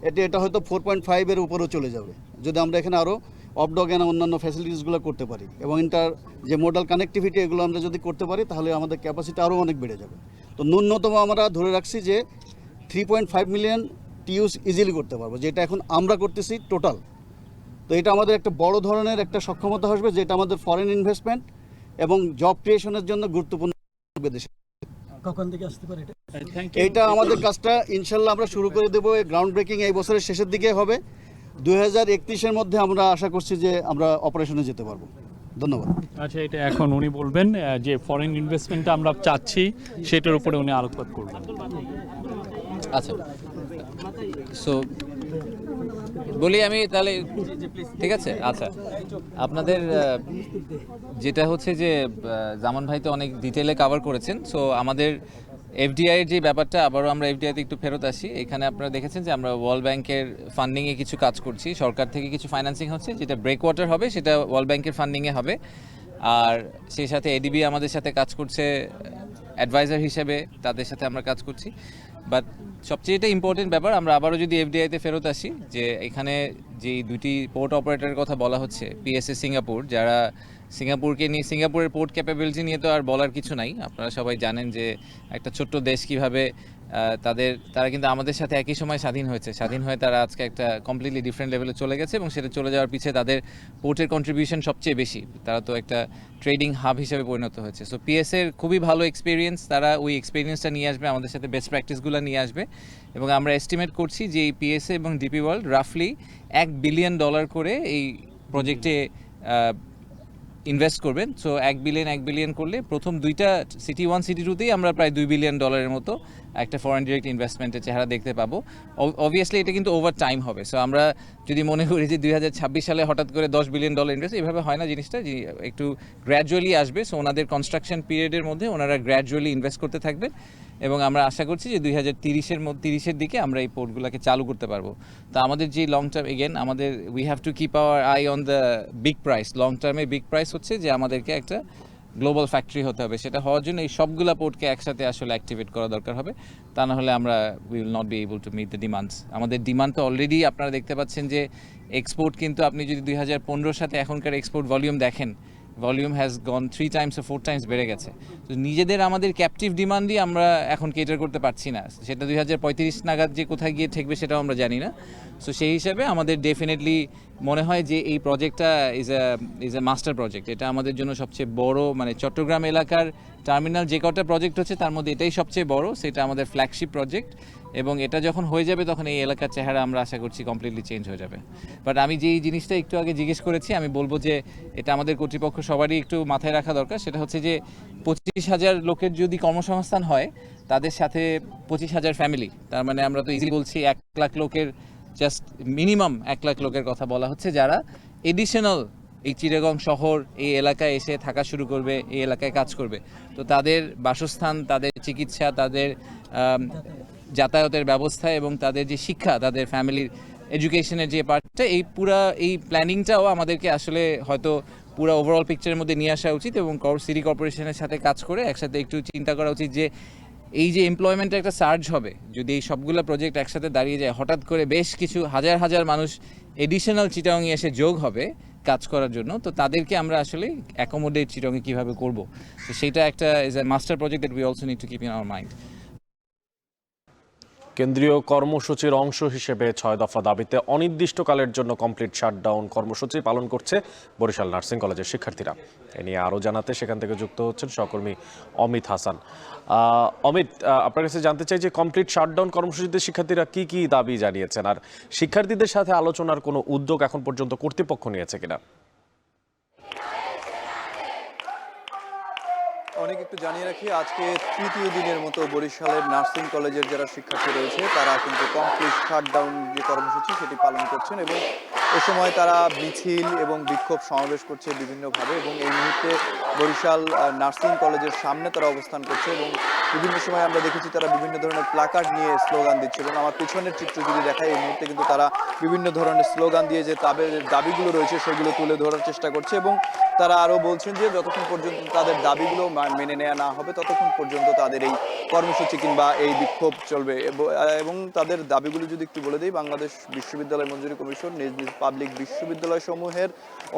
এটা হয়তো 4.5 এর উপরেও চলে যাবে যদি আমরা এখানে আরও অফডক এন্ড অন্যান্য ফ্যাসিলিটিসগুলো করতে পারি, এবং ইন্টার যে মোডাল কানেক্টিভিটি এগুলো আমরা যদি করতে পারি তাহলে আমাদের ক্যাপাসিটি আরও অনেক বেড়ে যাবে। তো ন্যূনতম আমরা ধরে রাখছি যে 3.5 মিলিয়ন টিউস ইজিলি করতে পারবো, যেটা এখন আমরা করতেছি টোটাল। তো এটা আমাদের একটা বড় ধরনের একটা সক্ষমতা আসবে, যেটা আমাদের ফরেন ইনভেস্টমেন্ট এবং জব ক্রিয়েশনের জন্য গুরুত্বপূর্ণ হবে দেশে। কখন থেকে আসতে পারে এটা আমাদের কাজটা ইনশাল্লাহ আমরা শুরু করে দেবো। গ্রাউন্ড ব্রেকিং এই বছরের শেষের দিকে হবে। 2031-এর মধ্যে আমরা আশা করছি যে আমরা অপারেশনে যেতে পারবো। ধন্যবাদ। আচ্ছা, এটা এখন উনি বলবেন যে ফরেন ইনভেস্টমেন্টটা আমরা চাচ্ছি, সেটার উপরে উনি আলোকপাত করবেন। আচ্ছা, সো বলি আমি তাহলে, ঠিক আছে। আচ্ছা, আপনাদের যেটা হচ্ছে যে জামান ভাই তো অনেক ডিটেলে কভার করেছেন। সো আমাদের এফডিআই এর যে ব্যাপারটা, আবারও আমরা এফডিআইতে একটু ফেরত আসি। এখানে আপনারা দেখেছেন যে আমরা ওয়ার্ল্ড ব্যাংকের ফান্ডিংয়ে কিছু কাজ করছি, সরকার থেকে কিছু ফাইন্যান্সিং হচ্ছে, যেটা ব্রেক ওয়াটার হবে সেটা ওয়ার্ল্ড ব্যাংকের ফান্ডিংয়ে হবে। আর সেই সাথে এডিবি আমাদের সাথে কাজ করছে অ্যাডভাইজার হিসেবে, তাদের সাথে আমরা কাজ করছি। বাট সবচেয়ে এটা ইম্পর্টেন্ট ব্যাপার, আমরা আবারও যদি এফডিআইতে ফেরত আসি, যে এখানে যে দুটি পোর্ট অপারেটরের কথা বলা হচ্ছে, পিএসএ সিঙ্গাপুর, যারা সিঙ্গাপুরকে নিয়ে, সিঙ্গাপুরের পোর্ট ক্যাপাবিলিটি নিয়ে তো আর বলার কিছু নাই। আপনারা সবাই জানেন যে একটা ছোট্ট দেশ কীভাবে তারা কিন্তু আমাদের সাথে একই সময় স্বাধীন হয়েছে, স্বাধীন হয়ে তারা আজকে একটা কমপ্লিটলি ডিফারেন্ট লেভেলে চলে গেছে, এবং সেটা চলে যাওয়ার পিছিয়ে তাদের পোর্টের কন্ট্রিবিউশন সবচেয়ে বেশি। তারা তো একটা ট্রেডিং হাব হিসেবে পরিণত হয়েছে। সো পিএসএর খুবই ভালো এক্সপিরিয়েন্স, তারা ওই এক্সপিরিয়েন্সটা নিয়ে আসবে, আমাদের সাথে বেস্ট প্র্যাকটিসগুলো নিয়ে আসবে। এবং আমরা এস্টিমেট করছি যে এই পিএসএ এবং ডিপি ওয়ার্ল্ড রাফলি $1 বিলিয়ন করে এই প্রজেক্টে ইনভেস্ট করবেন। সো 1 বিলিয়ন করলে প্রথম 2টা সিটি 1 সিটি 2তেই আমরা প্রায় $2 বিলিয়ন মতো একটা ফরেন ডিরেক্ট ইনভেস্টমেন্টের চেহারা দেখতে পাবো। অবভিয়াসলি এটা কিন্তু ওভার টাইম হবে। সো আমরা যদি মনে করি যে 2026 সালে হঠাৎ করে $10 বিলিয়ন ইনভেস্ট, এভাবে হয় না জিনিসটা, যে একটু গ্র্যাজুয়ালি আসবে। সো ওনাদের কনস্ট্রাকশন পিরিয়ডের মধ্যে ওনারা গ্র্যাজুয়ালি ইনভেস্ট করতে থাকবেন, এবং আমরা আশা করছি যে 2030-এর দিকে আমরা এই পোর্টগুলোকে চালু করতে পারবো। তো আমাদের যে লং টার্ম, এগেন আমাদের we have to keep our I on the big price. Long টার্মে বিগ প্রাইস হচ্ছে যে আমাদেরকে একটা গ্লোবাল ফ্যাক্টরি হতে হবে। সেটা হওয়ার জন্য এই সবগুলা পোর্টকে একসাথে আসলে অ্যাক্টিভেট করা দরকার হবে, তা না হলে আমরা we will not be able to meet the demands. আমাদের ডিমান্ড তো অলরেডি আপনারা দেখতে পাচ্ছেন যে এক্সপোর্ট কিন্তু, আপনি যদি 2015-এর সাথে এখনকার এক্সপোর্ট ভলিউম দেখেন, volume has gone 3 Times or 4 Times বেড়ে গেছে। তো নিজেদের আমাদের ক্যাপটিভ ডিমান্ডই আমরা এখন কেটার করতে পারছি না, সেটা 2035 নাগাদ যে কোথায় গিয়ে ঠেকবে সেটাও আমরা জানি না। সো সেই হিসাবে আমাদের ডেফিনেটলি মনে হয় যে এই প্রজেক্টটা ইজ এ মাস্টার প্রজেক্ট। এটা আমাদের জন্য সবচেয়ে বড়, মানে চট্টগ্রাম এলাকার টার্মিনাল যে কটা প্রজেক্ট হচ্ছে তার মধ্যে এটাই সবচেয়ে বড়, সেটা আমাদের ফ্ল্যাগশিপ প্রজেক্ট। এবং এটা যখন হয়ে যাবে তখন এই এলাকার চেহারা আমরা আশা করছি কমপ্লিটলি চেঞ্জ হয়ে যাবে। বাট আমি যেই জিনিসটা একটু আগে জিজ্ঞেস করেছি, আমি বলবো যে এটা আমাদের কর্তৃপক্ষ সবারই একটু মাথায় রাখা দরকার। সেটা হচ্ছে যে 25,000 লোকের যদি কর্মসংস্থান হয়, তাদের সাথে 25,000 ফ্যামিলি, তার মানে আমরা তো ইজিলি বলছি 1 লাখ লোকের, জাস্ট মিনিমাম 1 লাখ লোকের কথা বলা হচ্ছে, যারা এডিশনাল এই চিটাগং শহর এই এলাকায় এসে থাকা শুরু করবে, এই এলাকায় কাজ করবে। তো তাদের বাসস্থান, তাদের চিকিৎসা, তাদের যাতায়াতের ব্যবস্থা এবং তাদের যে শিক্ষা, তাদের ফ্যামিলির এডুকেশনের যে পার্টটা, এই প্ল্যানিংটাও আমাদেরকে আসলে হয়তো পুরো ওভারঅল পিকচারের মধ্যে নিয়ে আসা উচিত, এবং সিটি কর্পোরেশনের সাথে কাজ করে একসাথে একটু চিন্তা করা উচিত যে এই যে এমপ্লয়মেন্টের একটা সার্জ হবে, যদি এই সবগুলো প্রজেক্ট একসাথে দাঁড়িয়ে যায়, হঠাৎ করে বেশ কিছু হাজার হাজার মানুষ এডিশনাল চিটাগংয়ে এসে যোগ হবে কাজ করার জন্য, তো তাদেরকে আমরা আসলে অ্যাকোমোডেট চিটাগংয়ে কীভাবে করব, তো সেইটা একটা is a master project that we also need to keep in our mind. কেন্দ্রীয় কর্মসূচির অংশ হিসেবে 6 দফা দাবিতে অনির্দিষ্টকালের জন্য কমপ্লিট শাটডাউন কর্মসূচি পালন করছে বরিশাল নার্সিং কলেজের শিক্ষার্থীরা। এ নিয়ে আরও জানাতে সেখান থেকে যুক্ত হচ্ছেন সহকর্মী অমিত হাসান। অমিত, আপনার কাছে জানতে চাই যে কমপ্লিট শাটডাউন কর্মসূচিতে শিক্ষার্থীরা কি কি দাবি জানিয়েছেন, আর শিক্ষার্থীদের সাথে আলোচনার কোনো উদ্যোগ এখন পর্যন্ত কর্তৃপক্ষ নিয়েছে কিনা? অনেক একটু জানিয়ে রাখি, আজকে তৃতীয় দিনের মতো বরিশালের নার্সিং কলেজের যারা শিক্ষার্থী রয়েছে তারা কিন্তু কমপ্লিট শাটডাউন যে কর্মসূচি সেটি পালন করছেন এবং এ সময় তারা মিছিল এবং বিক্ষোভ সমাবেশ করছে বিভিন্নভাবে এবং এই মুহূর্তে বরিশাল নার্সিং কলেজের সামনে তারা অবস্থান করছে এবং বিভিন্ন সময় আমরা দেখেছি তারা বিভিন্ন ধরনের প্লাকার্ড নিয়ে স্লোগান দিচ্ছে এবং আমার পিছনের চিত্র যদি দেখায় এই মুহূর্তে কিন্তু তারা বিভিন্ন ধরনের স্লোগান দিয়ে যে দাবিগুলো রয়েছে সেগুলো তুলে ধরার চেষ্টা করছে এবং তারা আরও বলছেন যে যতক্ষণ পর্যন্ত তাদের দাবিগুলো মেনে নেওয়া না হবে ততক্ষণ পর্যন্ত তাদের এই কর্মসূচি কিংবা এই বিক্ষোভ চলবে এবং তাদের দাবিগুলো যদি একটু বলে দিই, বাংলাদেশ বিশ্ববিদ্যালয় মঞ্জুরি কমিশন নিজ নিজ পাবলিক বিশ্ববিদ্যালয় সমূহের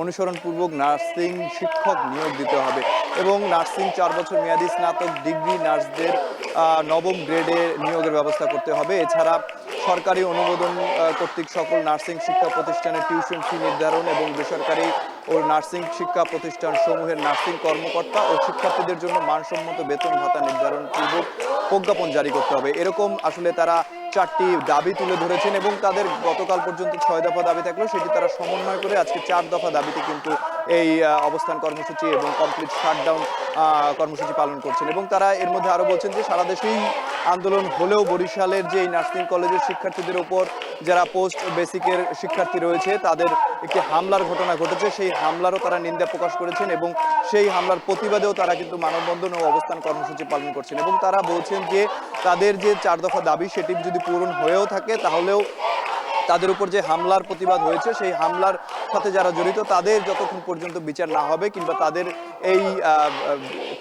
অনুসরণপূর্বক নার্সিং শিক্ষক নিয়োগ দিতে হবে এবং নার্সিং 4 বছর মেয়াদী স্নাতক ডিগ্রি নার্সদের 9ম গ্রেডে নিয়োগের ব্যবস্থা করতে হবে। এছাড়া সরকারি অনুমোদন কর্তৃক সকল নার্সিং শিক্ষা প্রতিষ্ঠানের টিউশন ফি নির্ধারণ এবং বেসরকারি ও নার্সিং শিক্ষা প্রতিষ্ঠান সমূহের নার্সিং কর্মকর্তা ও শিক্ষার্থীদের জন্য মানসম্মত বেতন ভাতা নির্ধারণ পূর্বক প্রজ্ঞাপন জারি করতে হবে। এরকম আসলে তারা 4টি দাবি তুলে ধরেছেন এবং তাদের গতকাল পর্যন্ত 6 দফা দাবি থাকলেও সেটি তারা সমন্বয় করে আজকে 4 দফা দাবিতে কিন্তু এই অবস্থান কর্মসূচি এবং কমপ্লিট শাটডাউন কর্মসূচি পালন করছেন এবং তারা এর মধ্যে আরও বলছেন যে সারা দেশেই আন্দোলন হলেও বরিশালের যে এই নার্সিং কলেজের শিক্ষার্থীদের ওপর যারা পোস্ট বেসিকের শিক্ষার্থী রয়েছে তাদের একটি হামলার ঘটনা ঘটেছে, সেই হামলারও তারা নিন্দা প্রকাশ করেছেন এবং সেই হামলার প্রতিবাদেও তারা কিন্তু মানববন্ধন ও অবস্থান কর্মসূচি পালন করছেন এবং তারা বলছেন যে তাদের যে 4 দফা দাবি সেটি যদি পূরণ হয়েও থাকে তাহলেও তাদের উপর যে হামলার প্রতিবাদ হয়েছে সেই হামলার সাথে যারা জড়িত তাদের যতক্ষণ পর্যন্ত বিচার না হবে কিংবা তাদের এই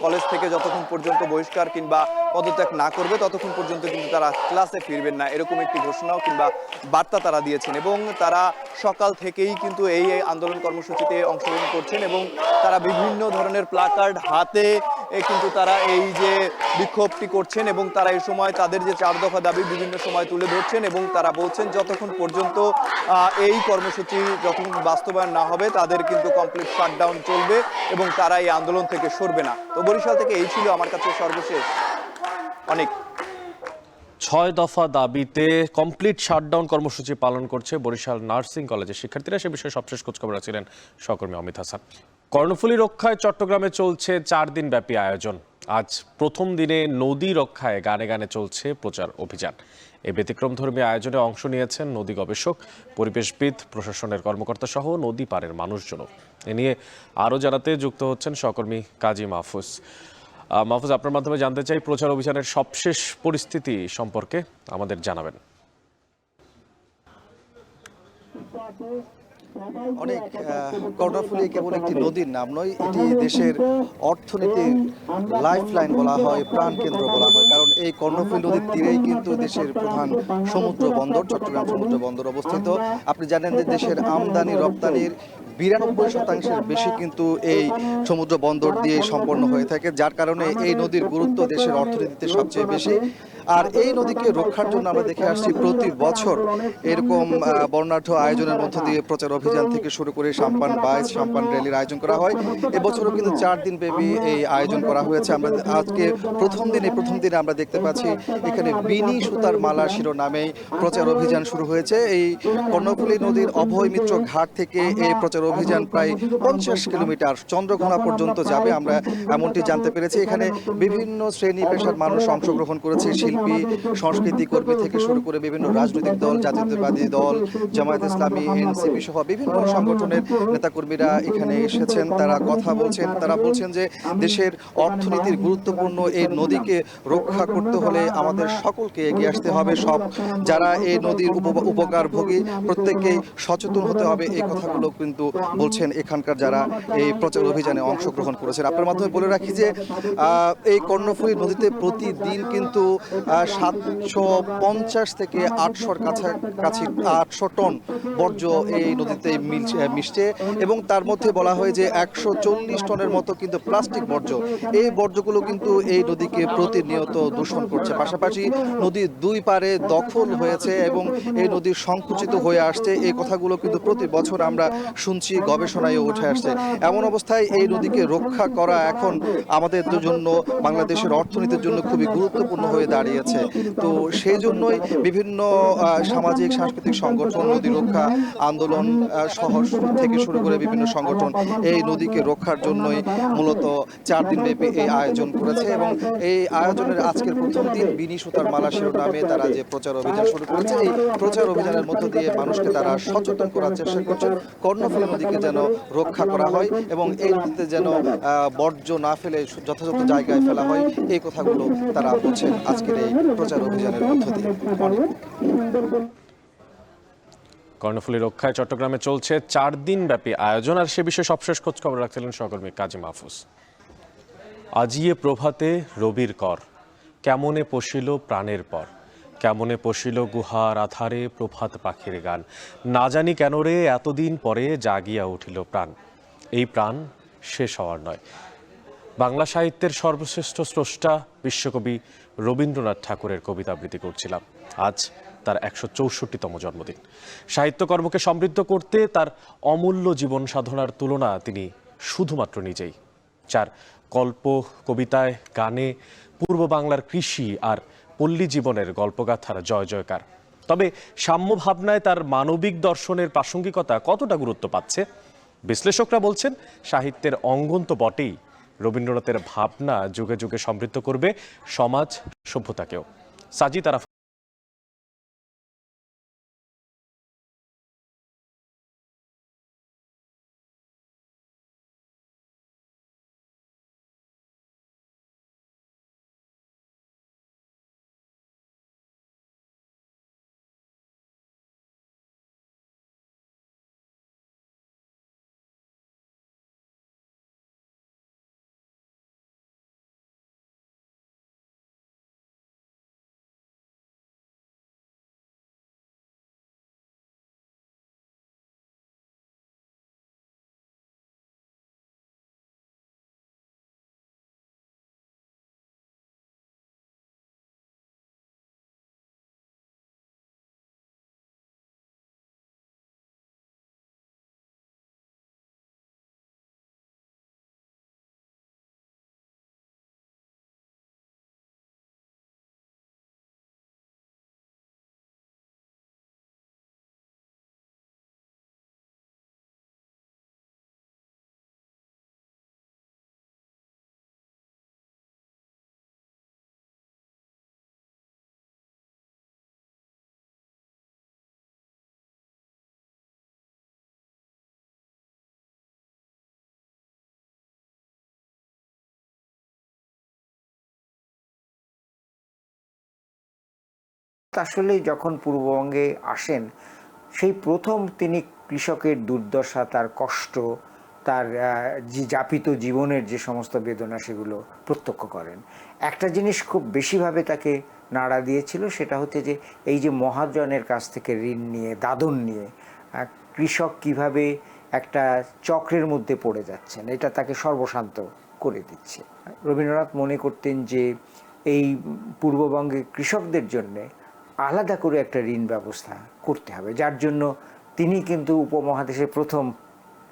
কলেজ থেকে যতক্ষণ পর্যন্ত বহিষ্কার কিংবা পদত্যাগ না করবে ততক্ষণ পর্যন্ত কিন্তু তারা ক্লাসে ফিরবেন না, এরকম একটি ঘোষণাও কিংবা বার্তা তারা দিয়েছেন এবং তারা সকাল থেকেই কিন্তু এই আন্দোলন কর্মসূচিতে অংশগ্রহণ করছেন এবং তারা বিভিন্ন ধরনের প্লাকার্ড হাতে কিন্তু তারা এই যে বিক্ষোভটি করছেন এবং তারা এই সময় তাদের যে 4 দফা দাবি বিভিন্ন সময় তুলে ধরছেন এবং তারা বলছেন যতক্ষণ পর্যন্ত এই কর্মসূচি যতক্ষণ বাস্তবায়ন না হবে তাদের কিন্তু কমপ্লিট শাটডাউন চলবে এবং তারা এই আন্দোলন থেকে সরবে না। তো বরিশাল থেকে এই ছিল আমার কাছে সর্বশেষ। অনেক 6 দফা দাবিতে কমপ্লিট শাটডাউন কর্মসূচি পালন করছে বরিশাল নার্সিং কলেজের শিক্ষার্থীরা। সে বিষয়ে সবশেষ খোঁজখবর ছিলেন সহকর্মী অমিত হাসান। কর্ণফুলী রক্ষায় চট্টগ্রামে চলছে 4 দিন ব্যাপী আয়োজন। আজ প্রথম দিনে নদী রক্ষায় গানে গানে চলছে প্রচার অভিযান। এই ব্যতিক্রমধর্মী আয়োজনে অংশ নিয়েছেন নদী গবেষক, পরিবেশবিদ, প্রশাসনের কর্মকর্তা সহ নদী পাড়ের মানুষজনও। এ নিয়ে আরও জানাতে যুক্ত হচ্ছেন সহকর্মী কাজী মাহফুজ। মাহফুজ, আপনার মাধ্যমে জানতে চাই প্রচার অভিযানের সবশেষ পরিস্থিতি সম্পর্কে আমাদের জানাবেন। অনেক কর্ণফুলী কেবল একটি নদীর নাম নয়, এটি দেশের অর্থনীতির লাইফলাইন বলা হয়, প্রাণকেন্দ্র বলা হয়, কারণ এই কর্ণফুলী নদীর তীরেই কিন্তু দেশের প্রধান সমুদ্র বন্দর চট্টগ্রাম সমুদ্র বন্দর অবস্থিত। আপনি জানেন যে দেশের আমদানি রপ্তানির 92% বেশি কিন্তু এই সমুদ্র বন্দর দিয়ে সম্পন্ন হয়ে থাকে, যার কারণে এই নদীর গুরুত্ব দেশের অর্থনীতিতে সবচেয়ে বেশি। আর এই নদীকে রক্ষার জন্য আমরা দেখে আসছি প্রতি বছর এরকম বর্ণাঢ্য আয়োজনের মধ্য দিয়ে প্রচার অভিযান থেকে শুরু করে সাম্পান বাইচ, সাম্পান র্যালির আয়োজন করা হয়। এবছরও কিন্তু 4 দিন ব্যাপী এই আয়োজন করা হয়েছে। আমরা আজকে প্রথম দিনে আমরা দেখতে পাচ্ছি এখানে বিনি সুতার মালা শিরোনামেই প্রচার অভিযান শুরু হয়েছে। এই কর্ণফুলী নদীর অভয় মিত্র ঘাট থেকে এই প্রচার অভিযান প্রায় 50 কিলোমিটার চন্দ্রঘোনা পর্যন্ত যাবে, আমরা এমনটি জানতে পেরেছি। এখানে বিভিন্ন শ্রেণী পেশার মানুষ অংশগ্রহণ করেছে, শিল্পী, সংস্কৃতি কর্মী থেকে শুরু করে বিভিন্ন রাজনৈতিক দল, জাতীয়তাবাদী দল, জামায়াত ইসলামী, এনসিপি সহ বিভিন্ন সংগঠনের নেতাকর্মীরা এখানে এসেছেন। তারা কথা বলছেন, তারা বলছেন যে দেশের অর্থনীতির গুরুত্বপূর্ণ এই নদীকে রক্ষা করতে হলে আমাদের সকলকে এগিয়ে আসতে হবে। সব যারা এই নদীর উপকারভোগী প্রত্যেককেই সচেতন হতে হবে, এই কথাগুলো কিন্তু বলছেন এখানকার যারা এই প্রচার অভিযানে অংশগ্রহণ করেছেন। আপনার মাধ্যমে বলে রাখি যে এই কর্ণফুলী নদীতে প্রতিদিন কিন্তু 750 থেকে 800-র কাছাকাছি 800 টন বর্জ্য এই নদীতে মিশছে এবং তার মধ্যে বলা হয় যে 140 টনের মতো কিন্তু প্লাস্টিক বর্জ্য, এই বর্জ্যগুলো কিন্তু এই নদীকে প্রতিনিয়ত দূষণ করছে। পাশাপাশি নদীর দুই পারে দখল হয়েছে এবং এই নদী সংকুচিত হয়ে আসছে, এই কথাগুলো কিন্তু প্রতি বছর আমরা শুনছি, গবেষণায় উঠে আসছে। এমন অবস্থায় এই নদীকে রক্ষা করা এখন আমাদের জন্য, বাংলাদেশের অর্থনীতির জন্য খুবই গুরুত্বপূর্ণ হয়ে দাঁড়িয়েছে। তো সেই জন্যই বিভিন্ন সামাজিক সাংস্কৃতিক সংগঠন, নদী রক্ষা আন্দোলন শহর থেকে শুরু করে বিভিন্ন সংগঠন এই নদীকে রক্ষার জন্যই মূলত 4 দিন ব্যাপী এই আয়োজন করেছে এবং এই আয়োজনের আজকের প্রথম দিন বিনি সুতার মালা শিরোনামে তারা যে প্রচার অভিযান শুরু করেছে, এই প্রচার অভিযানের মধ্য দিয়ে মানুষকে তারা সচেতন করার চেষ্টা করছেন কর্ণফুলী নদীকে যেন রক্ষা করা হয় এবং এই নদীতে যেন বর্জ্য না ফেলে যথাযথ জায়গায় ফেলা হয়, এই কথাগুলো তারা বলছেন আজকের এই প্রচার অভিযানের মধ্য দিয়ে। কর্ণফুলী রক্ষায় চট্টগ্রামে চলছে 4 দিন ব্যাপী আয়োজন, আর সে বিষয়ে সবশেষ খোঁজ খবর রাখছিলেন সহকর্মী কাজী মাহফুজ। আজিয়ে প্রভাতে রবির কর, কেমনে পশিল প্রাণের পর, কেমনে পশিল গুহার আধারে প্রভাত পাখির গান, না জানি কেন রে এতদিন পরে জাগিয়া উঠিল প্রাণ, এই প্রাণ শেষ হওয়ার নয়। বাংলা সাহিত্যের সর্বশ্রেষ্ঠ স্রষ্টা বিশ্বকবি রবীন্দ্রনাথ ঠাকুরের কবিতা আবৃত্তি করছিলাম। আজ তার 164তম জন্মদিন। সাহিত্যকর্মকে সমৃদ্ধ করতে তার অমূল্য জীবন সাধনার তুলনা তিনি শুধুমাত্র নিজেই। যার গল্প, কবিতায়, গানে পূর্ব বাংলার কৃষি আর পল্লী জীবনের গল্পগাথার জয় জয়কার। তবে সাম্য ভাবনায় তার মানবিক দর্শনের প্রাসঙ্গিকতা কতটা গুরুত্ব পাচ্ছে? বিশ্লেষকরা বলছেন সাহিত্যের অঙ্গন তো বটেই, রবীন্দ্রনাথের ভাবনা যুগে যুগে সমৃদ্ধ করবে সমাজ সভ্যতাকেও। সাজিদ আরাফাত আসলে যখন পূর্ববঙ্গে আসেন সেই প্রথম তিনি কৃষকের দুর্দশা, তার কষ্ট, তার যাপিত জীবনের যে সমস্ত বেদনা সেগুলো প্রত্যক্ষ করেন। একটা জিনিস খুব বেশিভাবে তাকে নাড়া দিয়েছিল, সেটা হচ্ছে যে এই যে মহাজনের কাছ থেকে ঋণ নিয়ে, দাদন নিয়ে কৃষক কিভাবে একটা চক্রের মধ্যে পড়ে যাচ্ছেন, এটা তাকে সর্বশান্ত করে দিচ্ছে। রবীন্দ্রনাথ মনে করতেন যে এই পূর্ববঙ্গে কৃষকদের জন্যে আলাদা করে একটা ঋণ ব্যবস্থা করতে হবে, যার জন্য তিনি কিন্তু উপমহাদেশের প্রথম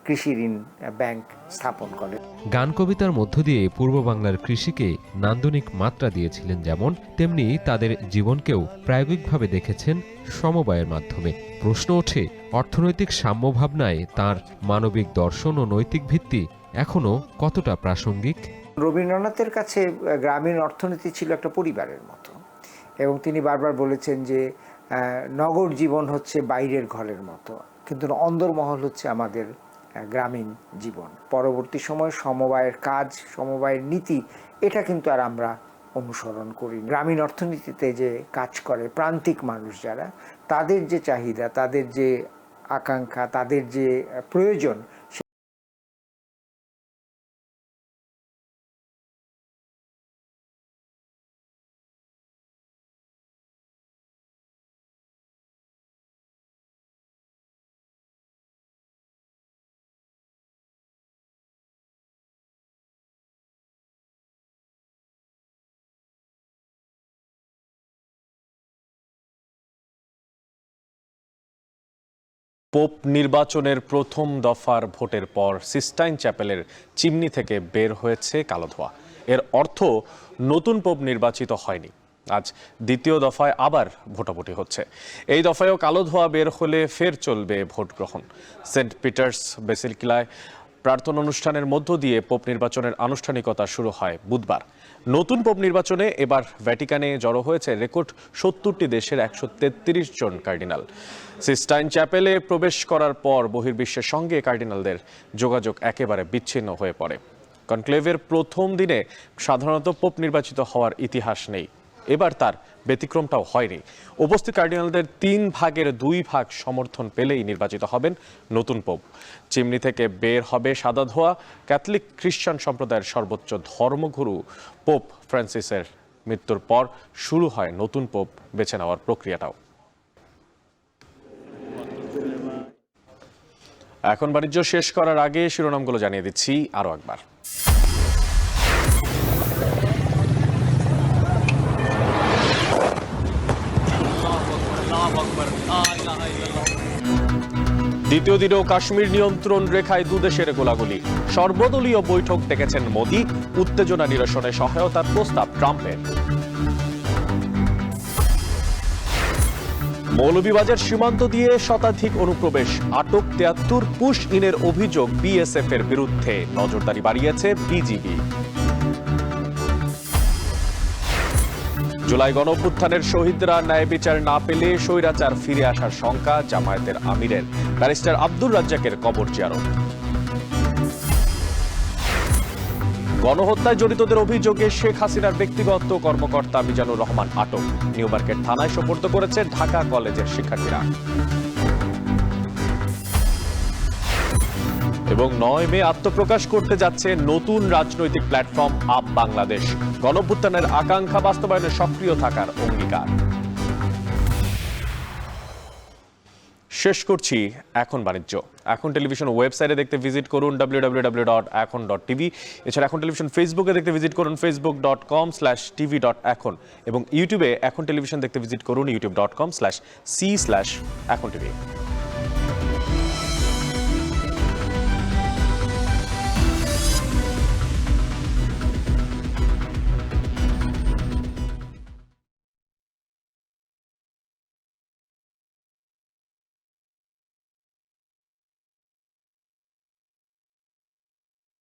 কৃষি ঋণ ব্যাংক স্থাপন করেন। গান কবিতার মধ্য দিয়ে পূর্ব বাংলার কৃষিকে নান্দনিক মাত্রা দিয়েছিলেন যেমন, তেমনি তাদের জীবনকেও প্রায়োগিকভাবে দেখেছেন সমবায়ের মাধ্যমে। প্রশ্ন ওঠে, অর্থনৈতিক সাম্য ভাবনায় তাঁর মানবিক দর্শন ও নৈতিক ভিত্তি এখনো কতটা প্রাসঙ্গিক? রবীন্দ্রনাথের কাছে গ্রামীণ অর্থনীতি ছিল একটা পরিবারের মতো, এবং তিনি বারবার বলেছেন যে নগর জীবন হচ্ছে বাইরের ঘরের মতো, কিন্তু অন্দরমহল হচ্ছে আমাদের গ্রামীণ জীবন। পরবর্তী সময় সমবায়ের কাজ, সমবায়ের নীতি, এটা কিন্তু আর আমরা অনুসরণ করি। গ্রামীণ অর্থনীতিতে যে কাজ করে প্রান্তিক মানুষ যারা, তাদের যে চাহিদা, তাদের যে আকাঙ্ক্ষা, তাদের যে প্রয়োজন, পোপ নির্বাচনের প্রথম দফার ভোটের পর সিস্টাইন চ্যাপেলের চিমনি থেকে বের হয়েছে কালো ধোঁয়া। এর অর্থ নতুন পোপ নির্বাচিত হয়নি। আজ দ্বিতীয় দফায় আবার ভোটাভুটি হচ্ছে। এই দফায়ও কালো ধোঁয়া বের হলে ফের চলবে ভোট গ্রহণ। সেন্ট পিটার্স বেসিলিকায় প্রার্থনা অনুষ্ঠানের মধ্য দিয়ে পোপ নির্বাচনের আনুষ্ঠানিকতা শুরু হয় বুধবার। নতুন পোপ নির্বাচনে এবার ভ্যাটিকানে জড়ো হয়েছে রেকর্ড ৭০টি দেশের ১৩৩ জন কার্ডিনাল। সিস্টাইন চ্যাপেলে প্রবেশ করার পর বহির্বিশ্বের সঙ্গে কার্ডিনালদের যোগাযোগ একেবারে বিচ্ছিন্ন হয়ে পড়ে। কনক্লেভের প্রথম দিনে সাধারণত পোপ নির্বাচিত হওয়ার ইতিহাস নেই। এবার তার ব্যতিক্রমটাও হয়নি। উপস্থিত কার্ডিনালদের ৩ ভাগের ২ ভাগ সমর্থন পেলেই নির্বাচিত হবেন নতুন পোপ। চিমনি থেকে বের হবে সাদা ধোঁয়া। ক্যাথলিক খ্রিস্টান সম্প্রদায়ের সর্বোচ্চ ধর্মগুরু পোপ ফ্রান্সিসের মৃত্যুর পর শুরু হয় নতুন পোপ বেছে নেওয়ার প্রক্রিয়াটাও। এখন বাণিজ্য শেষ করার আগে শিরোনামগুলো জানিয়ে দিচ্ছি আরও একবার। দ্বিতীয় দিনেও কাশ্মীর নিয়ন্ত্রণ রেখায় দুদেশের গোলাগুলি। সর্বদলীয় বৈঠক ডেকেছেন মোদি। উত্তেজনা নিরসনে সহায়তার প্রস্তাব ট্রাম্পের। মৌলভীবাজার সীমান্ত দিয়ে শতাধিক অনুপ্রবেশ। আটক ৭৩ পুশ ইনের অভিযোগ বিএসএফ এর বিরুদ্ধে। নজরদারি বাড়িয়েছে বিজিবি। জুলাই গণঅভ্যুত্থানের শহীদরা ন্যায় বিচার না পেলে স্বৈরাচার ফিরে আসার শঙ্কা জামায়াতের আমিরের। ব্যারিস্টার আব্দুর রাজ্জাকের কবর জিয়ারত। গণহত্যায় জড়িতদের অভিযোগে শেখ হাসিনার ব্যক্তিগত কর্মকর্তা মিজানুর রহমান আটক। নিউ মার্কেট থানায় সোপর্দ করেছে ঢাকা কলেজের শিক্ষার্থীরা। এবং ৯ মে আত্মপ্রকাশ করতে যাচ্ছে নতুন রাজনৈতিক প্ল্যাটফর্ম আপ বাংলাদেশ। গণঅভ্যুত্থানের আকাঙ্ক্ষা বাস্তবায়নে সক্রিয় থাকার অঙ্গীকার। শেষ করছি এখন বাণিজ্য। এখন টেলিভিশন ওয়েবসাইটে দেখতে ভিজিট করুন www.এখন.tv। এছাড়া এখন টেলিভিশন ফেসবুকে দেখতে ভিজিট করুন facebook.com/tv.এখন এবং ইউটিউবে এখন টেলিভিশন দেখতে ভিজিট করুন youtube.com/c/এখন tv।